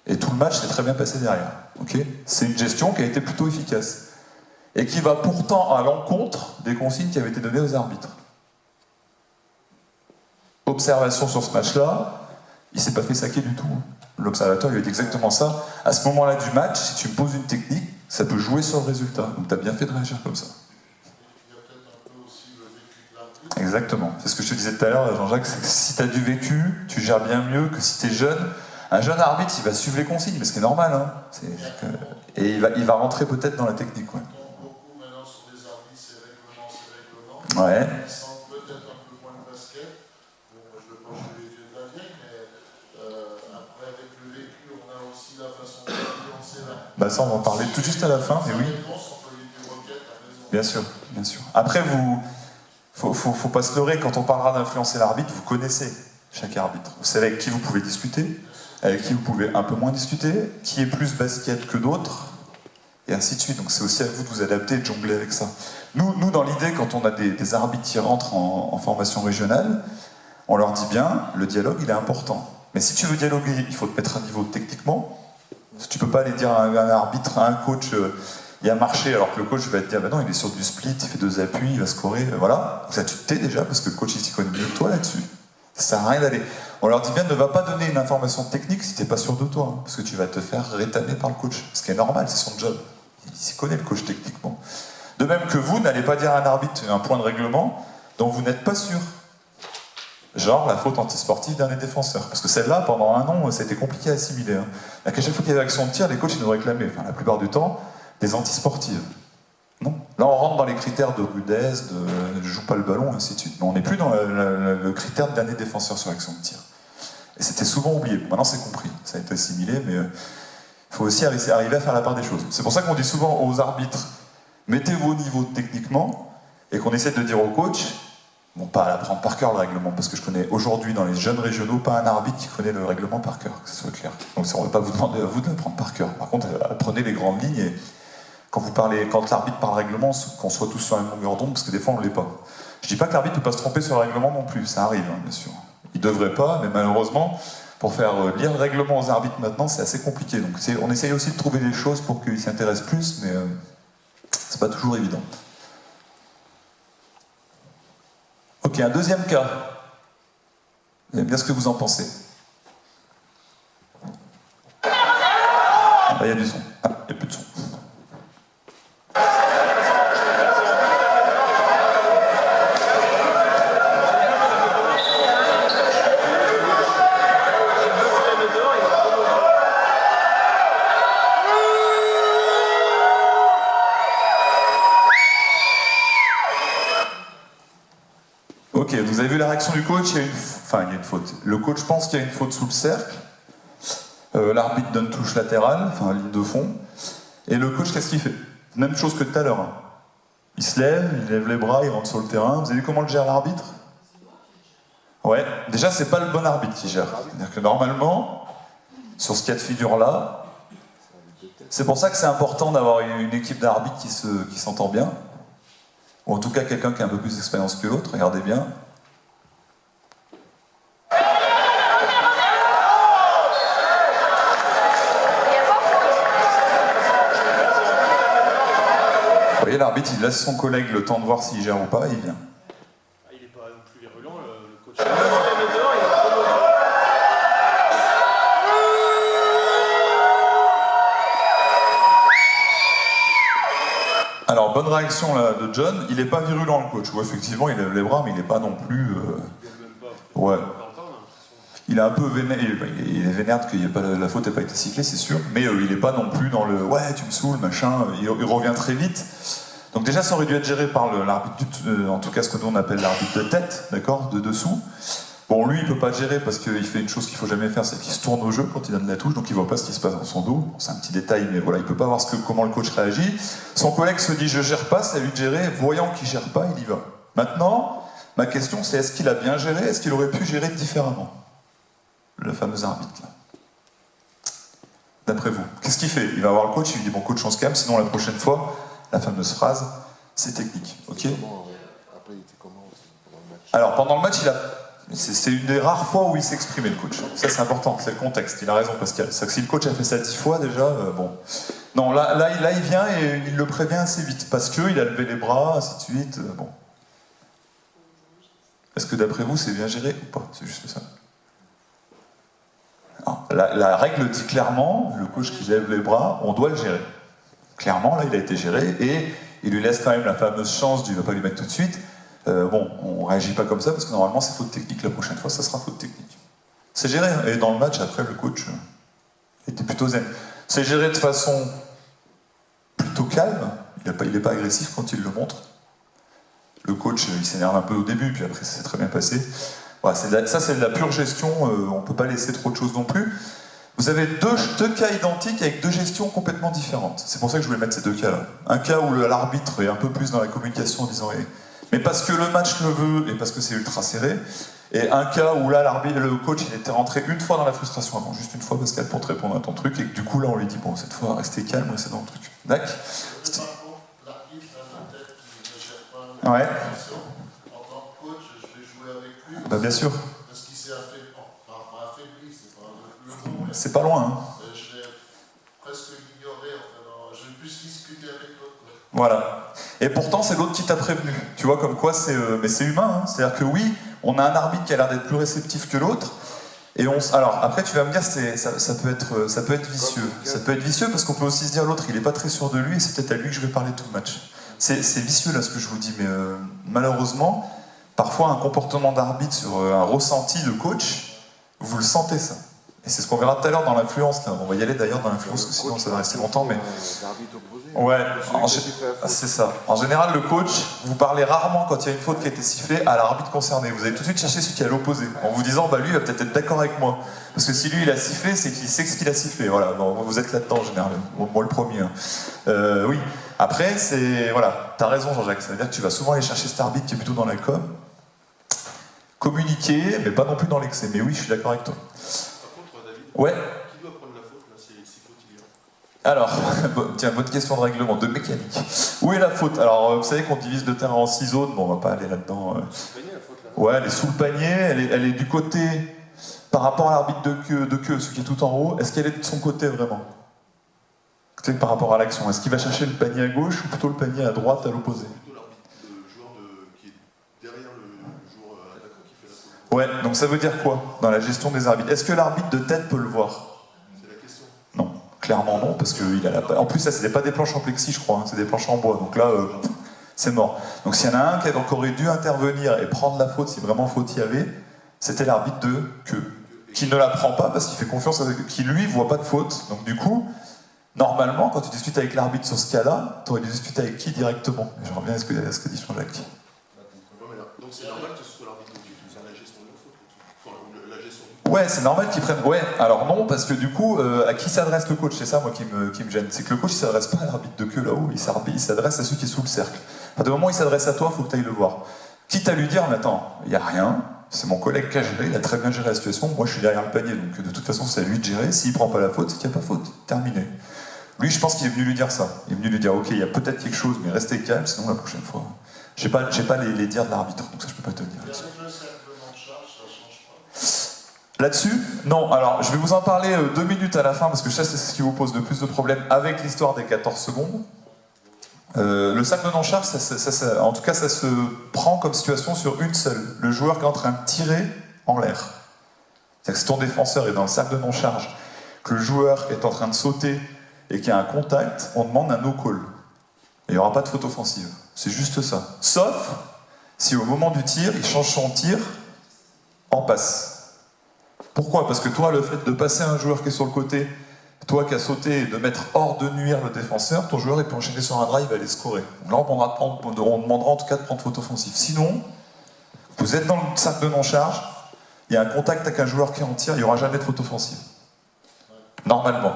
Speaker 1: Et tout le match s'est très bien passé derrière. Okay, c'est une gestion qui a été plutôt efficace. Et qui va pourtant à l'encontre des consignes qui avaient été données aux arbitres. Observation sur ce match-là, il s'est pas fait saquer du tout. L'observateur lui a dit exactement ça. À ce moment-là du match, si tu me poses une technique, ça peut jouer sur le résultat. Donc tu as bien fait de réagir comme ça.
Speaker 9: Il y a peut-être un peu aussi le vécu de l'arbitre.
Speaker 1: Exactement. C'est ce que je te disais tout à l'heure, Jean-Jacques, c'est que si tu as du vécu, tu gères bien mieux que si tu es jeune. Un jeune arbitre, il va suivre les consignes, mais ce qui est normal. Hein. Et il va rentrer peut-être dans la technique. Ouais.
Speaker 9: Beaucoup maintenant sur les arbitres, c'est règlement.
Speaker 1: Ouais.
Speaker 9: Ils sentent peut-être un peu moins de basket. Bon, moi, je ne veux pas jouer les yeux de la vieille, mais après, avec le vécu, on a aussi la façon de lancer là.
Speaker 1: Bah ça, on va en parler tout juste à la fin, mais oui. Bien sûr, bien sûr. Après, faut pas se leurrer, quand on parlera d'influencer l'arbitre, vous connaissez chaque arbitre. Vous savez avec qui vous pouvez discuter, avec qui vous pouvez un peu moins discuter, qui est plus basket que d'autres, et ainsi de suite. Donc c'est aussi à vous de vous adapter et de jongler avec ça. Nous dans l'idée, quand on a des arbitres qui rentrent en formation régionale, on leur dit bien, le dialogue, il est important. Mais si tu veux dialoguer, il faut te mettre à niveau techniquement. Tu peux pas aller dire à un arbitre, à un coach, il a marché, alors que le coach va te dire, bah non, il est sur du split, il fait 2 appuis, il va scorer, voilà. Donc ça, tu te tais déjà, parce que le coach, il s'y connaît mieux que toi là-dessus. Ça sert à rien d'aller. On leur dit bien, ne va pas donner une information technique si t'es pas sûr de toi, hein, parce que tu vas te faire rétamer par le coach. Ce qui est normal, c'est son job. Il s'y connaît, le coach, techniquement. De même que vous, n'allez pas dire à un arbitre un point de règlement dont vous n'êtes pas sûr. Genre la faute antisportive d'un des défenseurs. Parce que celle-là, pendant un an, c'était compliqué à assimiler. Hein. À chaque fois qu'il y avait action de tir, les coachs ils nous réclamaient, enfin la plupart du temps, des antisportives. Non. Là, on rentre dans les critères de rudesse, de joue pas le ballon, ainsi de suite. Mais on n'est plus dans le critère de dernier défenseur sur l'action de tir. Et c'était souvent oublié. Maintenant, c'est compris. Ça a été assimilé, mais il faut aussi arriver à faire la part des choses. C'est pour ça qu'on dit souvent aux arbitres, mettez vos niveaux techniquement, et qu'on essaie de dire aux coachs, bon, pas à l'apprendre par cœur le règlement, parce que je connais aujourd'hui dans les jeunes régionaux pas un arbitre qui connaît le règlement par cœur, que ce soit clair. Donc on ne va pas vous demander à vous de l'apprendre par cœur. Par contre, apprenez les grandes lignes et quand l'arbitre parle règlement, qu'on soit tous sur la même longueur d'onde, parce que des fois on ne l'est pas. Je dis pas que l'arbitre ne peut pas se tromper sur le règlement non plus, ça arrive, hein, bien sûr. Il devrait pas, mais malheureusement, pour faire lire le règlement aux arbitres maintenant, c'est assez compliqué. Donc on essaye aussi de trouver des choses pour qu'ils s'intéressent plus, mais c'est pas toujours évident. Ok, un deuxième cas. Vous allez me dire ce que vous en pensez. Ah, il y a du son. Ah, il n'y a plus de son. Ok, vous avez vu la réaction du coach, il y a une faute. Le coach pense qu'il y a une faute sous le cercle. L'arbitre donne touche latérale, enfin ligne de fond. Et le coach, qu'est-ce qu'il fait? Même chose que tout à l'heure. Hein. Il se lève, il lève les bras, il rentre sur le terrain. Vous avez vu comment le gère l'arbitre? Ouais, déjà c'est pas le bon arbitre qui gère. C'est-à-dire que normalement, sur ce cas de figure-là, c'est pour ça que c'est important d'avoir une équipe d'arbitres qui s'entend bien. Ou en tout cas quelqu'un qui a un peu plus d'expérience que l'autre, regardez bien. Vous voyez, l'arbitre, il laisse son collègue le temps de voir s'il gère ou pas, et il vient.
Speaker 2: Il n'est pas non plus virulent, le coach.
Speaker 1: Alors, bonne réaction là, de John, il n'est pas virulent le coach. Ouais, effectivement, il lève les bras, mais il n'est pas non plus... Ouais. Il est un peu vénère, il est vénère que la faute n'ait pas été sifflée, c'est sûr, mais il n'est pas non plus dans le « ouais, tu me saoules, machin », il revient très vite. Donc déjà, ça aurait dû être géré par l'arbitre, en tout cas ce que nous on appelle l'arbitre de tête, d'accord, de dessous. Bon, lui, il peut pas gérer parce qu'il fait une chose qu'il faut jamais faire, c'est qu'il se tourne au jeu quand il donne la touche, donc il voit pas ce qui se passe dans son dos. C'est un petit détail, mais voilà, il peut pas voir comment le coach réagit. Son collègue se dit « je gère pas », c'est à lui de gérer. Voyant qu'il gère pas, il y va. Maintenant, ma question c'est est-ce qu'il a bien géré, est-ce qu'il aurait pu gérer différemment? Le fameux arbitre, là. D'après vous, qu'est-ce qu'il fait? Il va voir le coach, il lui dit « bon coach, on se calme, sinon la prochaine fois, la fameuse phrase, c'est technique. » Ok. Alors, pendant le match, c'est une des rares fois où il s'exprimait, le coach. Ça, c'est important, c'est le contexte. Il a raison, Pascal. C'est que si le coach a fait ça 10 fois, déjà, bon... Non, là, il vient et il le prévient assez vite, parce qu'il a levé les bras, ainsi de suite, bon. Est-ce que d'après vous, c'est bien géré ou pas? C'est juste ça. Alors, la règle dit clairement, le coach qui lève les bras, on doit le gérer. Clairement, là, il a été géré, et il lui laisse quand même la fameuse chance du « il ne va pas lui mettre tout de suite ». Bon, on réagit pas comme ça, parce que normalement, c'est faute technique. La prochaine fois, ça sera faute technique. C'est géré, et dans le match, après, le coach était plutôt zen. C'est géré de façon plutôt calme, il n'est pas agressif quand il le montre. Le coach, il s'énerve un peu au début, puis après, ça s'est très bien passé. Voilà, ça, c'est de la pure gestion, on ne peut pas laisser trop de choses non plus. Vous avez deux cas identiques avec deux gestions complètement différentes. C'est pour ça que je voulais mettre ces deux cas-là. Un cas où l'arbitre est un peu plus dans la communication en disant « mais parce que le match le veut et parce que c'est ultra serré », et un cas où là, le coach, il était rentré une fois dans la frustration avant, juste une fois, Pascal, pour te répondre à ton truc, et que du coup, là, on lui dit « bon, cette fois, restez calme, restez dans le truc. » D'accord. Ouais.
Speaker 9: En tant que coach, je vais jouer avec lui.
Speaker 1: Bah, bien sûr.
Speaker 9: Parce qu'il s'est affaibli, c'est pas le bon.
Speaker 1: C'est pas loin, hein.
Speaker 9: Je l'ai presque ignoré, enfin, je vais plus discuter avec l'autre.
Speaker 1: Voilà. Et pourtant, c'est l'autre qui t'a prévenu. Tu vois, comme quoi, mais c'est humain. Hein. C'est-à-dire que oui, on a un arbitre qui a l'air d'être plus réceptif que l'autre. Et alors, après, tu vas me dire, ça peut être vicieux. Ça peut être vicieux parce qu'on peut aussi se dire, l'autre, il est pas très sûr de lui, et c'est peut-être à lui que je vais parler tout le match. C'est vicieux, là, ce que je vous dis, mais malheureusement, parfois, un comportement d'arbitre sur un ressenti de coach, vous le sentez, ça. Et c'est ce qu'on verra tout à l'heure dans l'influence. On va y aller d'ailleurs dans l'influence, parce que sinon ça va rester longtemps. Mais ouais, c'est ça. En général, le coach, vous parlez rarement quand il y a une faute qui a été sifflée à l'arbitre concerné. Vous allez tout de suite chercher celui qui est à l'opposé, en vous disant, bah lui, il va peut-être être d'accord avec moi. Parce que si lui, il a sifflé, c'est qu'il sait ce qu'il a sifflé. Voilà, bon, vous êtes là-dedans en général. Moi, le premier. Hein. Oui. Après, voilà, t'as raison, Jean-Jacques. Ça veut dire que tu vas souvent aller chercher cet arbitre qui est plutôt dans la com. Communiquer, mais pas non plus dans l'excès. Mais oui, je suis d'accord avec toi. Ouais.
Speaker 2: Qui doit prendre la faute là, si faute il y a?
Speaker 1: Alors, tiens, bonne question de règlement, de mécanique. Où est la faute? Alors, vous savez qu'on divise le terrain en 6 zones, bon, on va pas aller là-dedans.
Speaker 2: Sous le panier, la faute là.
Speaker 1: Ouais, elle est sous le panier, elle est du côté par rapport à l'arbitre de queue, celui qui est tout en haut, est-ce qu'elle est de son côté vraiment? Par rapport à l'action, est-ce qu'il va chercher le panier à gauche ou plutôt le panier à droite à l'opposé? Ouais, donc ça veut dire quoi dans la gestion des arbitres? Est-ce que l'arbitre de tête peut le voir? C'est la question. Non, clairement non, parce qu'il a la... En plus, ça, c'était pas des planches en plexi, je crois, hein, c'est des planches en bois, donc là, c'est mort. Donc s'il y en a un qui aurait dû intervenir et prendre la faute, si vraiment faute il y avait, c'était l'arbitre de queue, qui ne la prend pas parce qu'il fait confiance, qui lui voit pas de faute. Donc du coup, normalement, quand tu discutes avec l'arbitre sur ce cas-là, tu aurais dû discuter avec qui directement? Et je reviens à ce que dit Jean-Jacques.
Speaker 9: Donc c'est normal que ce soit l'arbitre qui fasse la gestion de la faute. Enfin, la gestion.
Speaker 1: Ouais, c'est normal qu'ils prennent. Ouais, alors non, parce que du coup, à qui s'adresse le coach? C'est ça, moi, qui me gêne. C'est que le coach, il s'adresse pas à l'arbitre de queue là-haut, il s'adresse à ceux qui sont sous le cercle. À partir du moment où il s'adresse à toi, il faut que tu ailles le voir. Quitte à lui dire, mais attends, il n'y a rien, c'est mon collègue qui a géré, il a très bien géré la situation, moi je suis derrière le panier, donc de toute façon, c'est à lui de gérer. S'il prend pas la faute, c'est qu'il n'y a pas faute. Terminé. Lui, je pense qu'il est venu lui dire ça. Il est venu lui dire, ok, il y a peut-être quelque chose, mais restez calme, sinon la prochaine fois. J'ai pas les dires de l'arbitre, donc ça, je peux pas te le dire. Là-dessus, non. Alors, je vais vous en parler 2 minutes à la fin, parce que ça, c'est ce qui vous pose le plus de problèmes avec l'histoire des 14 secondes. Le cercle de non-charge, en tout cas, ça se prend comme situation sur une seule. Le joueur qui est en train de tirer en l'air. C'est-à-dire que si ton défenseur est dans le cercle de non-charge, que le joueur est en train de sauter et qu'il y a un contact, on demande un no-call. Il n'y aura pas de faute offensive. C'est juste ça. Sauf si au moment du tir, il change son tir en passe. Pourquoi? Parce que toi, le fait de passer un joueur qui est sur le côté, toi qui as sauté et de mettre hors de nuire le défenseur, ton joueur il peut enchaîner sur un drive et aller scorer. Donc là, on demandera en tout cas de prendre faute offensive. Sinon, vous êtes dans le cercle de non-charge, il y a un contact avec un joueur qui est en tir, il n'y aura jamais de faute offensive. Normalement.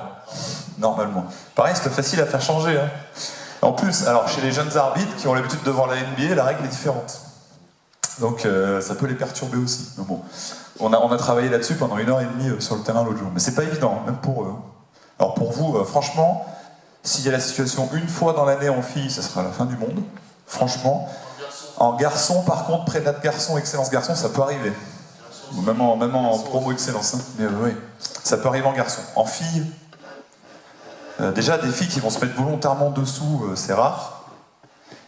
Speaker 1: Normalement. Pareil, c'est pas facile à faire changer. Hein. En plus, alors chez les jeunes arbitres qui ont l'habitude de voir la NBA, la règle est différente. Donc ça peut les perturber aussi. Mais bon, on a travaillé là-dessus pendant 1h30 sur le terrain l'autre jour. Mais c'est pas évident, même pour eux. Alors pour vous, franchement, s'il y a la situation une fois dans l'année en filles, ça sera la fin du monde. Franchement. En garçon, par contre, prénat garçon, excellence garçon, ça peut arriver. Même en promo excellence. Hein. Mais oui, ça peut arriver en garçon. En filles, déjà des filles qui vont se mettre volontairement dessous, c'est rare.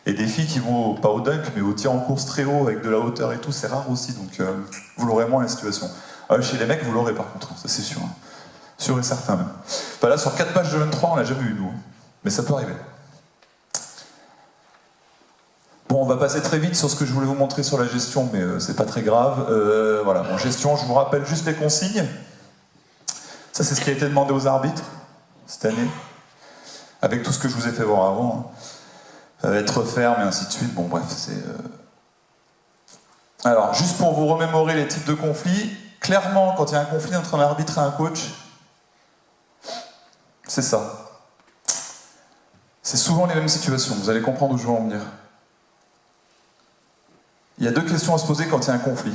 Speaker 1: Et des filles qui vont, pas au dunk, mais au tir en course très haut, avec de la hauteur et tout, c'est rare aussi. Donc vous l'aurez moins la situation. Chez les mecs, vous l'aurez par contre, ça c'est sûr. Hein. Sûr et certain même. Enfin, là, sur 4 matchs de 23, on l'a jamais eu, nous. Mais ça peut arriver. Bon, on va passer très vite sur ce que je voulais vous montrer sur la gestion, mais c'est pas très grave. Voilà, bon, gestion, je vous rappelle juste les consignes. Ça, c'est ce qui a été demandé aux arbitres cette année, avec tout ce que je vous ai fait voir avant. Hein. Être ferme et ainsi de suite. Bon, bref, c'est... Alors, juste pour vous remémorer les types de conflits, clairement, quand il y a un conflit entre un arbitre et un coach, c'est ça. C'est souvent les mêmes situations, vous allez comprendre où je veux en venir. Il y a 2 questions à se poser quand il y a un conflit.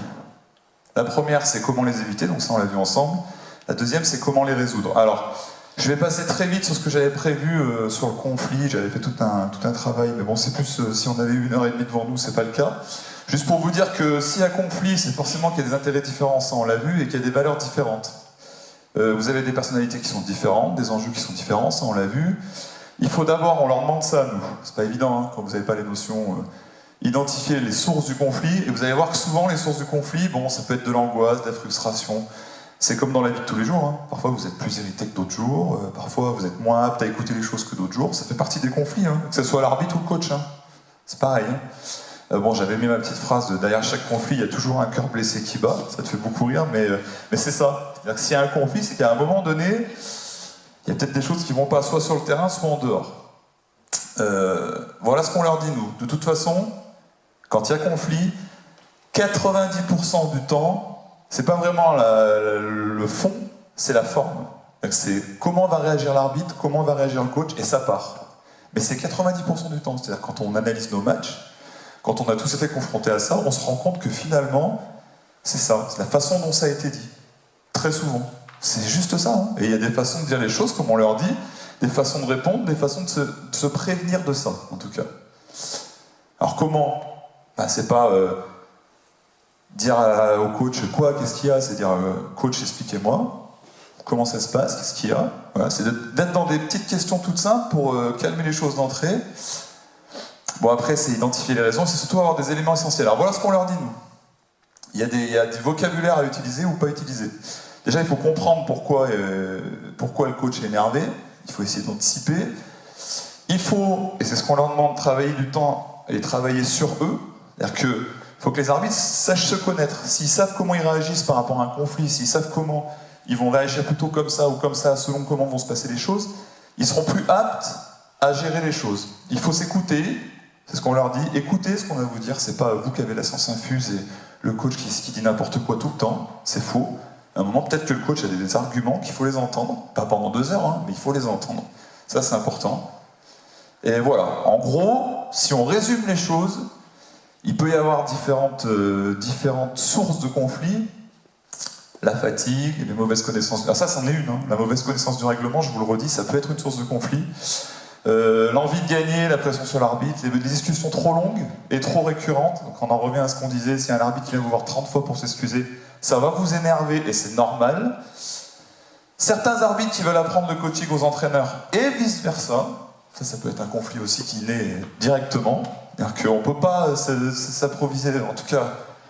Speaker 1: La première, c'est comment les éviter, donc ça on l'a vu ensemble. La deuxième, c'est comment les résoudre. Alors, je vais passer très vite sur ce que j'avais prévu sur le conflit, j'avais fait tout un travail, mais bon, c'est plus si on avait eu 1h30 devant nous, c'est pas le cas. Juste pour vous dire que s'il y a conflit, c'est forcément qu'il y a des intérêts différents, ça on l'a vu, et qu'il y a des valeurs différentes. Vous avez des personnalités qui sont différentes, des enjeux qui sont différents, ça on l'a vu. Il faut d'abord, on leur demande ça, nous. C'est pas évident, hein, quand vous n'avez pas les notions. Identifier les sources du conflit, et vous allez voir que souvent les sources du conflit, bon, ça peut être de l'angoisse, de la frustration. C'est comme dans la vie de tous les jours. Hein. Parfois vous êtes plus irrité que d'autres jours, parfois vous êtes moins apte à écouter les choses que d'autres jours. Ça fait partie des conflits, hein, que ce soit l'arbitre ou le coach. Hein. C'est pareil. Hein. Bon, j'avais mis ma petite phrase de derrière chaque conflit, il y a toujours un cœur blessé qui bat. Ça te fait beaucoup rire, mais c'est ça. C'est-à-dire que s'il y a un conflit, c'est qu'à un moment donné, il y a peut-être des choses qui vont pas soit sur le terrain, soit en dehors. Voilà ce qu'on leur dit, nous. De toute façon, quand il y a conflit, 90% du temps, c'est pas vraiment le fond, c'est la forme. C'est comment va réagir l'arbitre, comment va réagir le coach, et ça part. Mais c'est 90% du temps. C'est-à-dire quand on analyse nos matchs, quand on a tous été confrontés à ça, on se rend compte que finalement, c'est ça, c'est la façon dont ça a été dit. Très souvent. C'est juste ça. Hein. Et il y a des façons de dire les choses, comme on leur dit, des façons de répondre, des façons de se prévenir de ça, en tout cas. Alors comment ? Ben, c'est pas dire au coach quoi, qu'est-ce qu'il y a, c'est dire coach, expliquez-moi comment ça se passe, qu'est-ce qu'il y a. Voilà, c'est d'être dans des petites questions toutes simples pour calmer les choses d'entrée. Bon, après, c'est identifier les raisons, c'est surtout avoir des éléments essentiels. Alors voilà ce qu'on leur dit, nous. Il y a des vocabulaires à utiliser ou pas utiliser. Déjà, il faut comprendre pourquoi le coach est énervé. Il faut essayer d'anticiper. Il faut, et c'est ce qu'on leur demande, travailler du temps et travailler sur eux. C'est-à-dire qu'il faut que les arbitres sachent se connaître. S'ils savent comment ils réagissent par rapport à un conflit, s'ils savent comment ils vont réagir plutôt comme ça ou comme ça, selon comment vont se passer les choses, ils seront plus aptes à gérer les choses. Il faut s'écouter, c'est ce qu'on leur dit. Écoutez ce qu'on a à vous dire, c'est pas vous qui avez la science infuse et le coach qui dit n'importe quoi tout le temps, c'est faux. À un moment, peut-être que le coach a des arguments qu'il faut les entendre, pas pendant 2 heures, hein, mais il faut les entendre. Ça, c'est important. Et voilà, en gros, si on résume les choses, il peut y avoir différentes sources de conflits. La fatigue, les mauvaises connaissances... Ah, ça, c'en est une. Hein. La mauvaise connaissance du règlement, je vous le redis, ça peut être une source de conflit. L'envie de gagner, la pression sur l'arbitre, les discussions trop longues et trop récurrentes. Donc on en revient à ce qu'on disait, si un arbitre qui vient vous voir 30 fois pour s'excuser, ça va vous énerver et c'est normal. Certains arbitres qui veulent apprendre le coaching aux entraîneurs et vice-versa. Ça peut être un conflit aussi qui naît directement. C'est-à-dire qu'on ne peut pas s'improviser, en tout cas,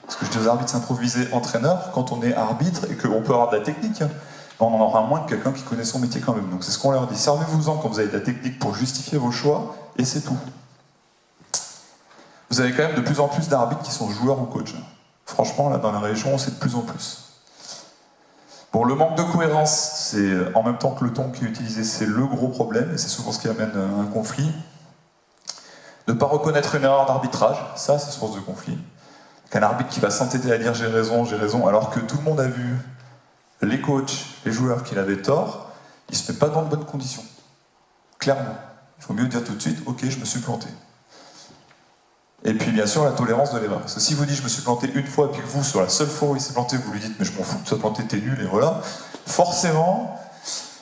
Speaker 1: ce que je dis aux arbitres, s'improviser entraîneur quand on est arbitre et qu'on peut avoir de la technique. On en aura moins que quelqu'un qui connaît son métier quand même. Donc c'est ce qu'on leur dit. Servez-vous-en quand vous avez de la technique pour justifier vos choix, et c'est tout. Vous avez quand même de plus en plus d'arbitres qui sont joueurs ou coachs. Franchement, là, dans la région, c'est de plus en plus. Bon, le manque de cohérence, c'est en même temps que le ton qui est utilisé, c'est le gros problème, et c'est souvent ce qui amène un conflit. Ne pas reconnaître une erreur d'arbitrage, ça, c'est source de conflit. Qu'un arbitre qui va s'entêter à dire j'ai raison, alors que tout le monde a vu les coachs, les joueurs qu'il avait tort, il ne se met pas dans de bonnes conditions. Clairement. Il faut mieux dire tout de suite, ok, je me suis planté. Et puis bien sûr, la tolérance de l'erreur. Parce que si vous dites je me suis planté une fois, et puis que vous, sur la seule fois où il s'est planté, vous lui dites mais je m'en fous de se planter, t'es nul, et voilà, forcément,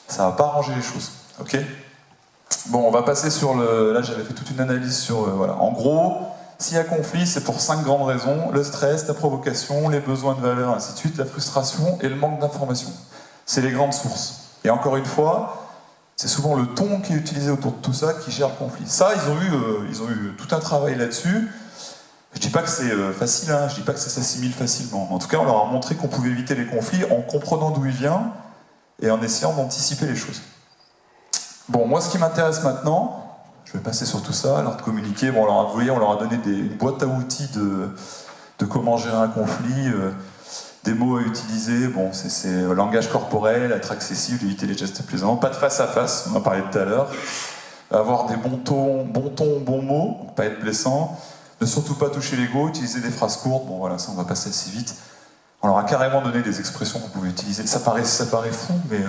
Speaker 1: ça ne va pas arranger les choses. Ok ? Bon, on va passer sur le... Là, j'avais fait toute une analyse sur... voilà. En gros, s'il y a conflit, c'est pour 5 grandes raisons. Le stress, la provocation, les besoins de valeur, ainsi de suite, la frustration et le manque d'information. C'est les grandes sources. Et encore une fois, c'est souvent le ton qui est utilisé autour de tout ça qui gère le conflit. Ça, ils ont eu tout un travail là-dessus. Je dis pas que c'est facile, hein, je dis pas que ça s'assimile facilement. En tout cas, on leur a montré qu'on pouvait éviter les conflits en comprenant d'où il vient et en essayant d'anticiper les choses. Bon, moi, ce qui m'intéresse maintenant... Je vais passer sur tout ça, alors de communiquer. Bon, alors, vous voyez, on leur a donné une boîte à outils de comment gérer un conflit, des mots à utiliser. Bon, c'est langage corporel, être accessible, éviter les gestes plaisants. Pas de face à face, on en parlait tout à l'heure. Avoir des bons tons, bons mots, donc pas être blessant. Ne surtout pas toucher l'ego, utiliser des phrases courtes. Bon, voilà, ça, on va passer assez vite. On leur a carrément donné des expressions que vous pouvez utiliser. Ça paraît fou, mais...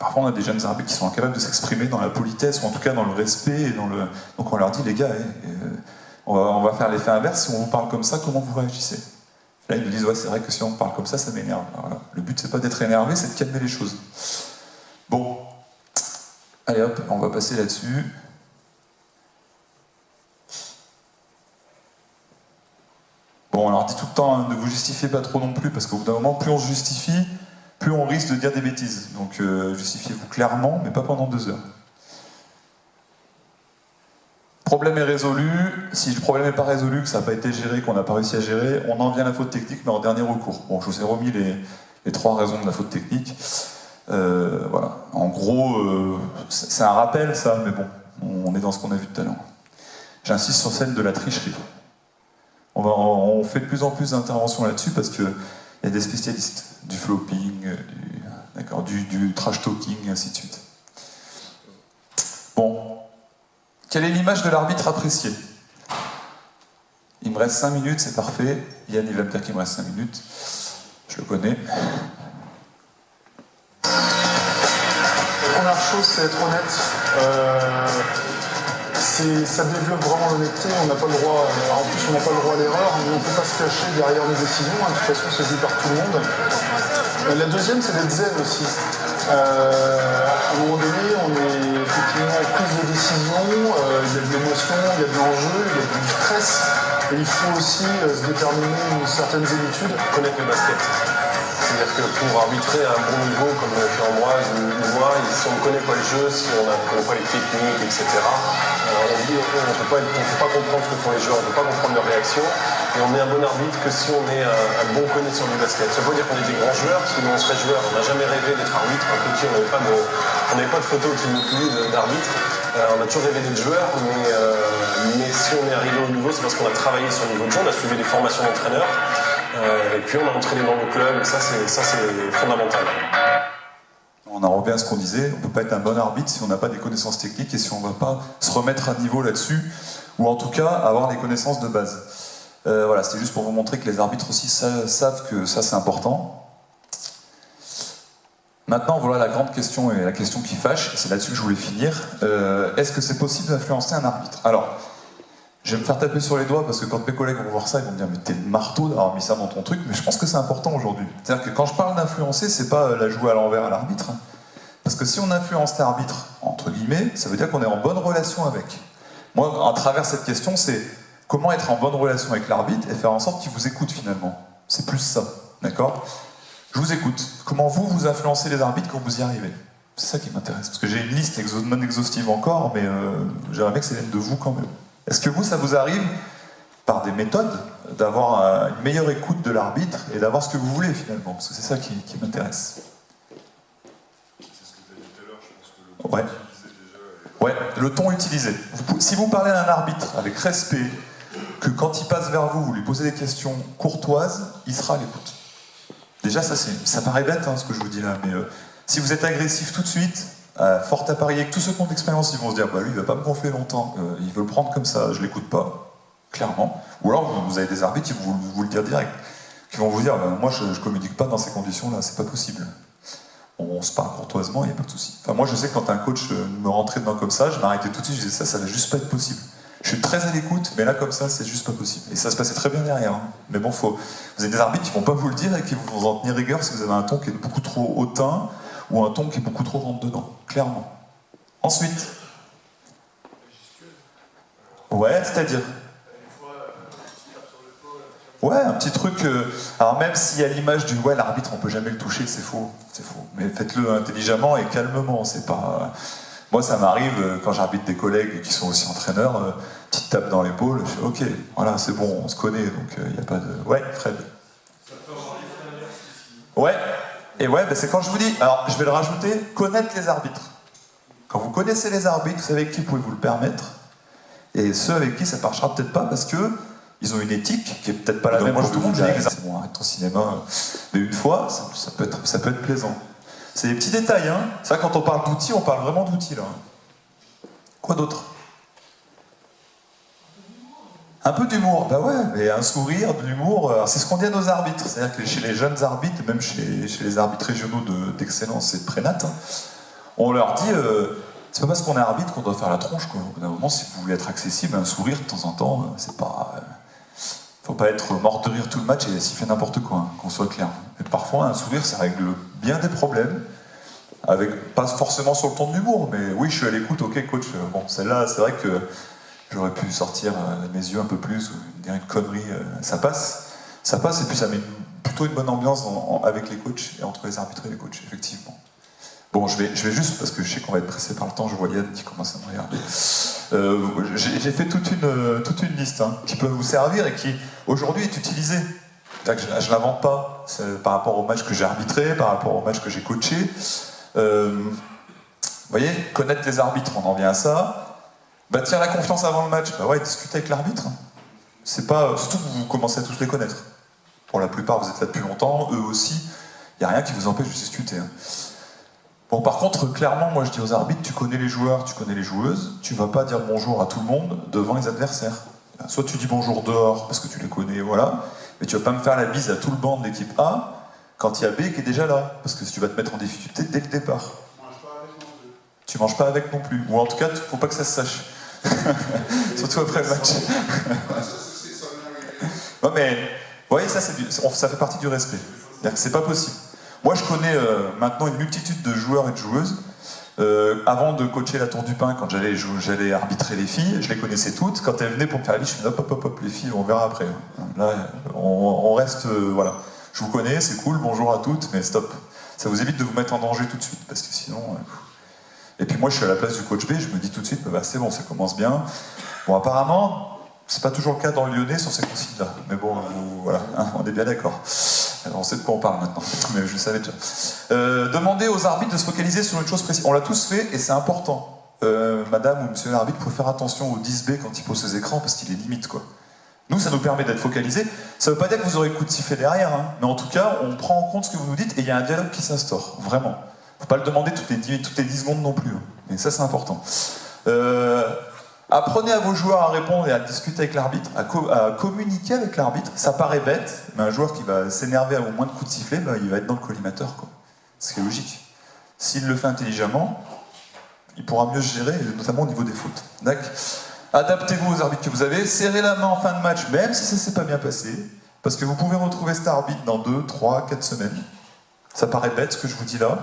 Speaker 1: Parfois, on a des jeunes arbitres qui sont incapables de s'exprimer dans la politesse, ou en tout cas dans le respect. Et donc on leur dit, les gars, on va faire l'effet inverse. Si on vous parle comme ça, comment vous réagissez ? Là, ils nous disent, ouais, c'est vrai que si on me parle comme ça m'énerve. Voilà. Le but, c'est pas d'être énervé, c'est de calmer les choses. Bon. Allez hop, on va passer là-dessus. Bon, on leur dit tout le temps, hein, ne vous justifiez pas trop non plus, parce qu'au bout d'un moment, plus on se justifie, plus on risque de dire des bêtises. Donc justifiez-vous clairement, mais pas pendant 2 heures. Problème est résolu. Si le problème n'est pas résolu, que ça n'a pas été géré, qu'on n'a pas réussi à gérer, on en vient à la faute technique, mais en dernier recours. Bon, je vous ai remis les 3 raisons de la faute technique. Voilà. En gros, c'est un rappel, ça, mais bon, on est dans ce qu'on a vu tout à l'heure. J'insiste sur celle de la tricherie. On fait de plus en plus d'interventions là-dessus, parce qu'il y a des spécialistes du flopping, du trash talking, et ainsi de suite. Bon. Quelle est l'image de l'arbitre apprécié ? Il me reste 5 minutes, c'est parfait. Yann, il va me dire qu'il me reste 5 minutes. Je le connais.
Speaker 8: La première chose, c'est être honnête. Ça développe vraiment l'honnêteté. On n'a pas le droit, en plus, on n'a pas le droit à l'erreur, mais on ne peut pas se cacher derrière les décisions. De toute façon, c'est vu par tout le monde. La deuxième, c'est d'être zen aussi. À un moment donné, on est effectivement en prise de décision, il y a de l'émotion, il y a de l'enjeu, il y a du stress. Et il faut aussi se déterminer certaines habitudes.
Speaker 3: Connaître le basket. C'est-à-dire que pour arbitrer à un bon niveau, comme le fait Ambroise ou moi, si on ne connaît pas le jeu, si on ne connaît pas les techniques, etc., on dit on ne peut pas comprendre ce que font les joueurs, on ne peut pas comprendre leurs réactions, et on est un bon arbitre que si on est un bon connaisseur du basket. Ça veut pas dire qu'on est des grands joueurs, sinon on serait joueur. On n'a jamais rêvé d'être arbitre. Un petit, on n'avait pas de photo au-dessus de notre lit d'arbitre. On a toujours rêvé d'être joueur, mais si on est arrivé au niveau, c'est parce qu'on a travaillé sur le niveau de jeu, on a suivi des formations d'entraîneurs. Et puis on a entraîné dans le club, ça c'est fondamental.
Speaker 1: On en revient à ce qu'on disait, on ne peut pas être un bon arbitre si on n'a pas des connaissances techniques et si on ne va pas se remettre à niveau là-dessus, ou en tout cas avoir des connaissances de base. Voilà, c'était juste pour vous montrer que les arbitres aussi savent que ça c'est important. Maintenant, voilà la grande question et la question qui fâche, c'est là-dessus que je voulais finir. Est-ce que c'est possible d'influencer un arbitre? Alors, je vais me faire taper sur les doigts parce que quand mes collègues vont voir ça, ils vont me dire mais t'es marteau d'avoir mis ça dans ton truc, mais je pense que c'est important aujourd'hui. C'est-à-dire que quand je parle d'influencer, c'est pas la jouer à l'envers à l'arbitre. Parce que si on influence l'arbitre, entre guillemets, ça veut dire qu'on est en bonne relation avec. Moi, à travers cette question, c'est comment être en bonne relation avec l'arbitre et faire en sorte qu'il vous écoute finalement. C'est plus ça, d'accord? Je vous écoute. Comment vous influencez les arbitres quand vous y arrivez? C'est ça qui m'intéresse. Parce que j'ai une liste non exhaustive encore, mais j'aimerais bien que ça vienne de vous quand même. Est-ce que vous, ça vous arrive, par des méthodes, d'avoir une meilleure écoute de l'arbitre et d'avoir ce que vous voulez finalement? Parce que c'est ça qui m'intéresse.
Speaker 9: C'est ce que tu as dit tout à l'heure, je pense que le ton utilisé déjà.
Speaker 1: Ouais, le ton utilisé. Si vous parlez à un arbitre avec respect, que quand il passe vers vous, vous lui posez des questions courtoises, il sera à l'écoute. Déjà, ça paraît bête ce que je vous dis là, mais si vous êtes agressif tout de suite, fort à parier que tous ceux qui ont de l'expérience, ils vont se dire bah lui il va pas me gonfler longtemps, il veut le prendre comme ça, je l'écoute pas, clairement. Ou alors vous avez des arbitres qui vont vous le dire direct, qui vont vous dire bah, moi je communique pas dans ces conditions-là, c'est pas possible. On se parle courtoisement, il n'y a pas de souci. Enfin moi je sais que quand un coach me rentrait dedans comme ça, je m'arrêtais tout de suite, je disais ça va juste pas être possible. Je suis très à l'écoute, mais là comme ça c'est juste pas possible. Et ça se passait très bien derrière. Mais bon, vous avez des arbitres qui vont pas vous le dire et qui vont vous en tenir rigueur si vous avez un ton qui est beaucoup trop hautain ou un ton qui est beaucoup trop rentre-dedans, clairement. Ensuite. Ouais, c'est-à-dire ouais, un petit truc. Alors même s'il y a l'image du ouais, l'arbitre on peut jamais le toucher, c'est faux. Mais faites-le intelligemment et calmement, c'est pas. Moi ça m'arrive quand j'arbitre des collègues qui sont aussi entraîneurs, petite tape dans l'épaule, je fais ok, voilà, c'est bon, on se connaît, donc il n'y a pas de. Ouais, Fred. Ouais. Et ouais, c'est quand je vous dis, alors je vais le rajouter, connaître les arbitres. Quand vous connaissez les arbitres, vous savez avec qui vous pouvez vous le permettre, et ceux avec qui ça ne marchera peut-être pas parce que ils ont une éthique qui est peut-être pas la même pour tout le monde. C'est bon, arrête ton cinéma, mais une fois, ça peut être plaisant. C'est des petits détails, hein. C'est vrai, quand on parle d'outils, on parle vraiment d'outils là. Quoi d'autre? Un peu d'humour, bah ouais, mais un sourire, de l'humour, c'est ce qu'on dit à nos arbitres. C'est-à-dire que chez les jeunes arbitres, même chez les arbitres régionaux d'excellence et de prénat, on leur dit, c'est pas parce qu'on est arbitre qu'on doit faire la tronche, quoi. Au bout d'un moment, si vous voulez être accessible, un sourire de temps en temps, c'est pas... faut pas être mort de rire tout le match et s'y fait n'importe quoi, hein, qu'on soit clair. Mais parfois, un sourire, ça règle bien des problèmes, avec pas forcément sur le ton de l'humour, mais oui, je suis à l'écoute, ok coach, bon, celle-là, c'est vrai que j'aurais pu sortir mes yeux un peu plus, ou dire une connerie, ça passe, et puis ça met plutôt une bonne ambiance avec les coachs, et entre les arbitres et les coachs, effectivement. Bon, je vais juste, parce que je sais qu'on va être pressé par le temps, je vois Yann qui commence à me regarder. J'ai fait toute une liste qui peut vous servir et qui, aujourd'hui, est utilisée. Je ne l'invente pas, par rapport au match que j'ai arbitré, par rapport au match que j'ai coaché. Vous voyez, connaître les arbitres, on en vient à ça. Bâtir la confiance avant le match, bah ouais, discuter avec l'arbitre. C'est pas, surtout que vous commencez à tous les connaître. Pour la plupart, vous êtes là depuis longtemps, eux aussi. Il n'y a rien qui vous empêche de discuter. Bon, par contre, clairement, moi je dis aux arbitres, tu connais les joueurs, tu connais les joueuses, tu vas pas dire bonjour à tout le monde devant les adversaires. Soit tu dis bonjour dehors parce que tu les connais, voilà, mais tu vas pas me faire la bise à tout le banc de l'équipe A quand il y a B qui est déjà là, parce que tu vas te mettre en difficulté dès le départ. Tu manges pas avec non plus, ou en tout cas, faut pas que ça se sache. Surtout après le match. Non mais, vous voyez, ça fait partie du respect. C'est-à-dire que c'est pas possible. Moi je connais maintenant une multitude de joueurs et de joueuses Avant de coacher la Tour du Pin, quand j'allais arbitrer les filles, je les connaissais toutes. Quand elles venaient pour me faire la liste, je fais hop, les filles, on verra après. Là, on reste, voilà. Je vous connais, c'est cool, bonjour à toutes, mais stop. Ça vous évite de vous mettre en danger tout de suite, parce que sinon... Et puis moi, je suis à la place du coach B, je me dis tout de suite, bah, c'est bon, ça commence bien. Bon, apparemment, c'est pas toujours le cas dans le Lyonnais sur ces consignes-là. Mais bon, voilà, hein, on est bien d'accord. Alors, on sait de quoi on parle maintenant, mais je le savais déjà. Demandez aux arbitres de se focaliser sur une chose précise. On l'a tous fait, et c'est important. Madame ou monsieur l'arbitre, il faut faire attention au 10B quand il pose ses écrans, parce qu'il est limite, quoi. Nous, ça nous permet d'être focalisés. Ça veut pas dire que vous aurez le coup de sifflet derrière, hein, mais en tout cas, on prend en compte ce que vous nous dites et il y a un dialogue qui s'instaure, vraiment. Faut pas le demander toutes les 10 secondes non plus, hein. Mais ça, c'est important. Apprenez à vos joueurs à répondre et à discuter avec l'arbitre, à communiquer avec l'arbitre. Ça paraît bête, mais un joueur qui va s'énerver au moins de coups de sifflet, bah, il va être dans le collimateur, quoi. C'est logique. S'il le fait intelligemment, il pourra mieux se gérer, notamment au niveau des fautes. D'accord ? Adaptez-vous aux arbitres que vous avez, serrez la main en fin de match, même si ça ne s'est pas bien passé, parce que vous pouvez retrouver cet arbitre dans 2, 3, 4 semaines. Ça paraît bête ce que je vous dis là.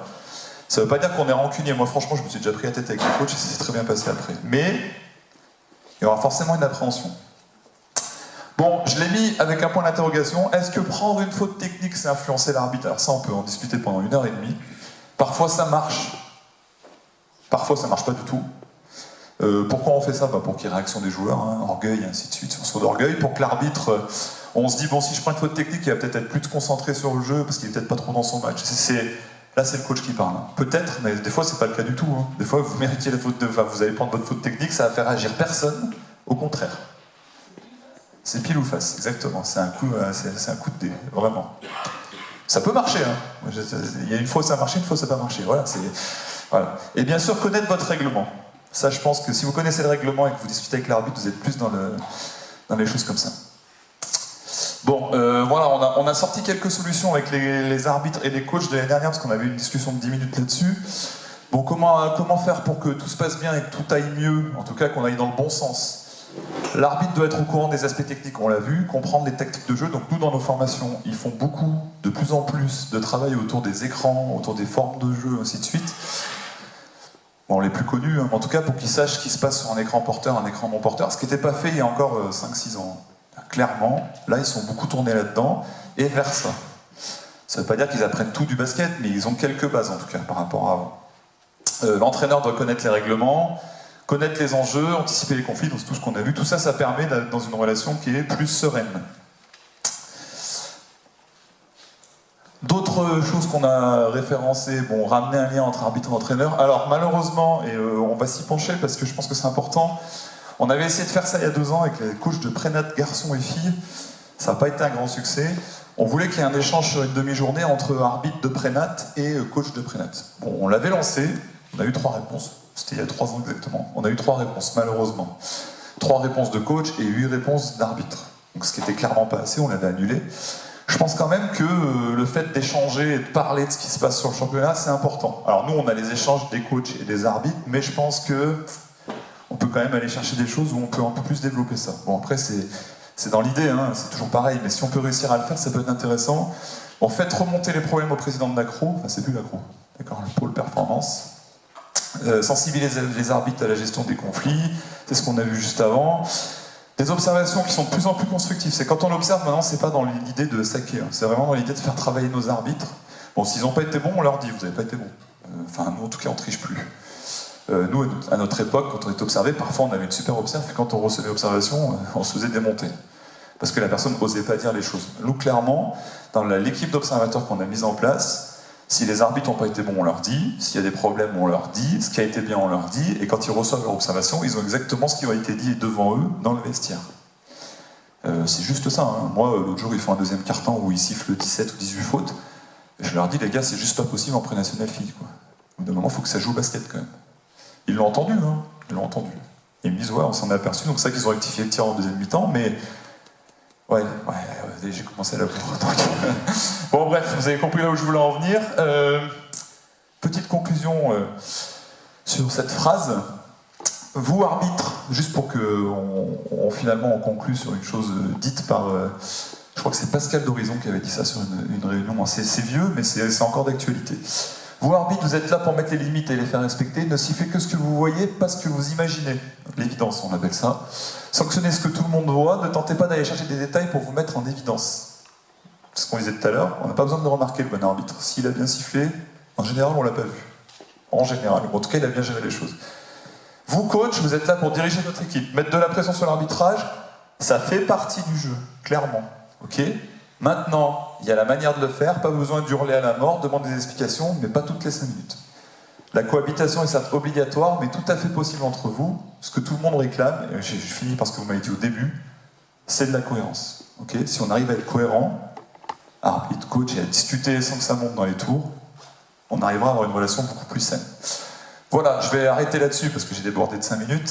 Speaker 1: Ça ne veut pas dire qu'on est rancunier. Moi, franchement, je me suis déjà pris la tête avec le coach et ça s'est très bien passé après. Mais il y aura forcément une appréhension. Bon, je l'ai mis avec un point d'interrogation. Est-ce que prendre une faute technique, c'est influencer l'arbitre? Alors ça, on peut en discuter pendant 1h30. Parfois, ça marche. Parfois, ça marche pas du tout. Pourquoi on fait ça? Pour qu'il y ait réaction des joueurs, hein, orgueil, et ainsi de suite, sursaut d'orgueil, pour que l'arbitre, on se dit, bon, si je prends une faute technique, il va peut-être être plus concentré sur le jeu, parce qu'il est peut-être pas trop dans son match. Là, c'est le coach qui parle. Peut-être, mais des fois, c'est pas le cas du tout. Hein. Des fois, vous méritez la faute vous allez prendre votre faute technique, ça va faire agir personne, au contraire. C'est pile ou face, exactement. C'est un coup de dé, vraiment. Ça peut marcher, hein. Il y a une fois ça a marché, une fois ça n'a pas marché. Voilà. Et bien sûr, connaître votre règlement. Ça, je pense que si vous connaissez le règlement et que vous discutez avec l'arbitre, vous êtes plus dans les choses comme ça. Bon, voilà, on a sorti quelques solutions avec les arbitres et les coachs de l'année dernière, parce qu'on avait eu une discussion de 10 minutes là-dessus. Bon, comment faire pour que tout se passe bien et que tout aille mieux, en tout cas qu'on aille dans le bon sens? L'arbitre doit être au courant des aspects techniques, on l'a vu, comprendre les tactiques de jeu. Donc nous, dans nos formations, ils font beaucoup, de plus en plus, de travail autour des écrans, autour des formes de jeu, ainsi de suite. Bon, les plus connus, hein, en tout cas pour qu'ils sachent ce qui se passe sur un écran porteur, un écran non porteur, ce qui n'était pas fait il y a encore 5-6 ans. Clairement, là ils sont beaucoup tournés là-dedans, et vers ça. Ça ne veut pas dire qu'ils apprennent tout du basket, mais ils ont quelques bases en tout cas par rapport à avant. L'entraîneur doit connaître les règlements, connaître les enjeux, anticiper les conflits, donc tout ce qu'on a vu, tout ça, ça permet d'être dans une relation qui est plus sereine. D'autres choses qu'on a référencées, bon, ramener un lien entre arbitre et entraîneur. Alors malheureusement, et on va s'y pencher parce que je pense que c'est important, on avait essayé de faire ça il y a 2 ans avec les coachs de prénat garçons et filles. Ça n'a pas été un grand succès. On voulait qu'il y ait un échange sur une demi-journée entre arbitre de prénat et coach de prénat. Bon, on l'avait lancé, on a eu 3 réponses. C'était il y a 3 ans exactement. On a eu 3 réponses, malheureusement. 3 réponses de coach et 8 réponses d'arbitre. Donc ce qui était clairement pas assez, on l'avait annulé. Je pense quand même que le fait d'échanger et de parler de ce qui se passe sur le championnat, c'est important. Alors nous, on a les échanges des coachs et des arbitres, mais je pense que on peut quand même aller chercher des choses où on peut un peu plus développer ça. Bon, après, c'est dans l'idée, hein, c'est toujours pareil, mais si on peut réussir à le faire, ça peut être intéressant. Bon, faites remonter les problèmes au président de l'ACRO, enfin c'est plus l'ACRO, d'accord, le pôle performance. Sensibiliser les arbitres à la gestion des conflits, c'est ce qu'on a vu juste avant. Des observations qui sont de plus en plus constructives. C'est quand on observe maintenant, c'est pas dans l'idée de saquer, hein. C'est vraiment dans l'idée de faire travailler nos arbitres. Bon, s'ils n'ont pas été bons, on leur dit, vous n'avez pas été bons. Enfin, nous, en tout cas, on triche plus. Nous, à notre époque, quand on était observé, parfois on avait une super observe, et quand on recevait l'observation, on se faisait démonter. Parce que la personne n'osait pas dire les choses. Nous, clairement, dans l'équipe d'observateurs qu'on a mise en place, si les arbitres n'ont pas été bons, on leur dit. S'il y a des problèmes, on leur dit. Ce qui a été bien, on leur dit. Et quand ils reçoivent leur observation, ils ont exactement ce qui a été dit devant eux dans le vestiaire. C'est juste ça. Hein. Moi, l'autre jour, ils font un deuxième quart-temps où ils sifflent 17 ou 18 fautes. Et je leur dis, les gars, c'est juste pas possible en pré-national filles. Au bout d'un moment, il faut que ça joue au basket quand même. Ils l'ont entendu, hein. Ils l'ont entendu. Et ils me disent, ouais, on s'en est aperçu. Donc c'est ça qu'ils ont rectifié le tir en deuxième mi-temps. Mais ouais, j'ai commencé à la voir. Bon, bref, vous avez compris là où je voulais en venir. Petite conclusion sur cette phrase. Vous, arbitre, juste pour que finalement on conclue sur une chose dite par... je crois que c'est Pascal d'Horizon qui avait dit ça sur une réunion. C'est vieux, mais c'est encore d'actualité. Vous, arbitre, vous êtes là pour mettre les limites et les faire respecter. Ne sifflez que ce que vous voyez, pas ce que vous imaginez. L'évidence, on appelle ça. Sanctionnez ce que tout le monde voit. Ne tentez pas d'aller chercher des détails pour vous mettre en évidence. C'est ce qu'on disait tout à l'heure. On n'a pas besoin de remarquer le bon arbitre. S'il a bien sifflé, en général, on l'a pas vu. En général. En tout cas, il a bien géré les choses. Vous, coach, vous êtes là pour diriger votre équipe. Mettre de la pression sur l'arbitrage, ça fait partie du jeu, clairement. Ok ? Maintenant, il y a la manière de le faire, pas besoin d'hurler à la mort, demander des explications, mais pas toutes les 5 minutes. La cohabitation est certes obligatoire, mais tout à fait possible entre vous. Ce que tout le monde réclame, et j'ai fini par ce que vous m'avez dit au début, c'est de la cohérence. Ok ? Si on arrive à être cohérent, arbitre, coach, et à discuter sans que ça monte dans les tours, on arrivera à avoir une relation beaucoup plus saine. Voilà, je vais arrêter là-dessus parce que j'ai débordé de 5 minutes.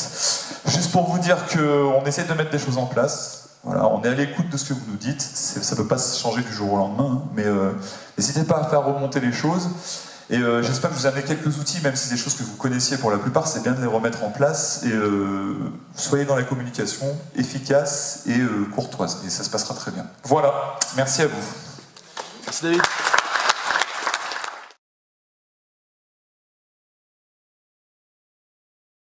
Speaker 1: Juste pour vous dire qu'on essaie de mettre des choses en place. Voilà, on est à l'écoute de ce que vous nous dites. Ça ne peut pas se changer du jour au lendemain, hein, mais n'hésitez pas à faire remonter les choses. Et j'espère que vous avez quelques outils, même si c'est des choses que vous connaissiez pour la plupart, c'est bien de les remettre en place. Et soyez dans la communication efficace et courtoise. Et ça se passera très bien. Voilà, merci à vous.
Speaker 10: Merci David.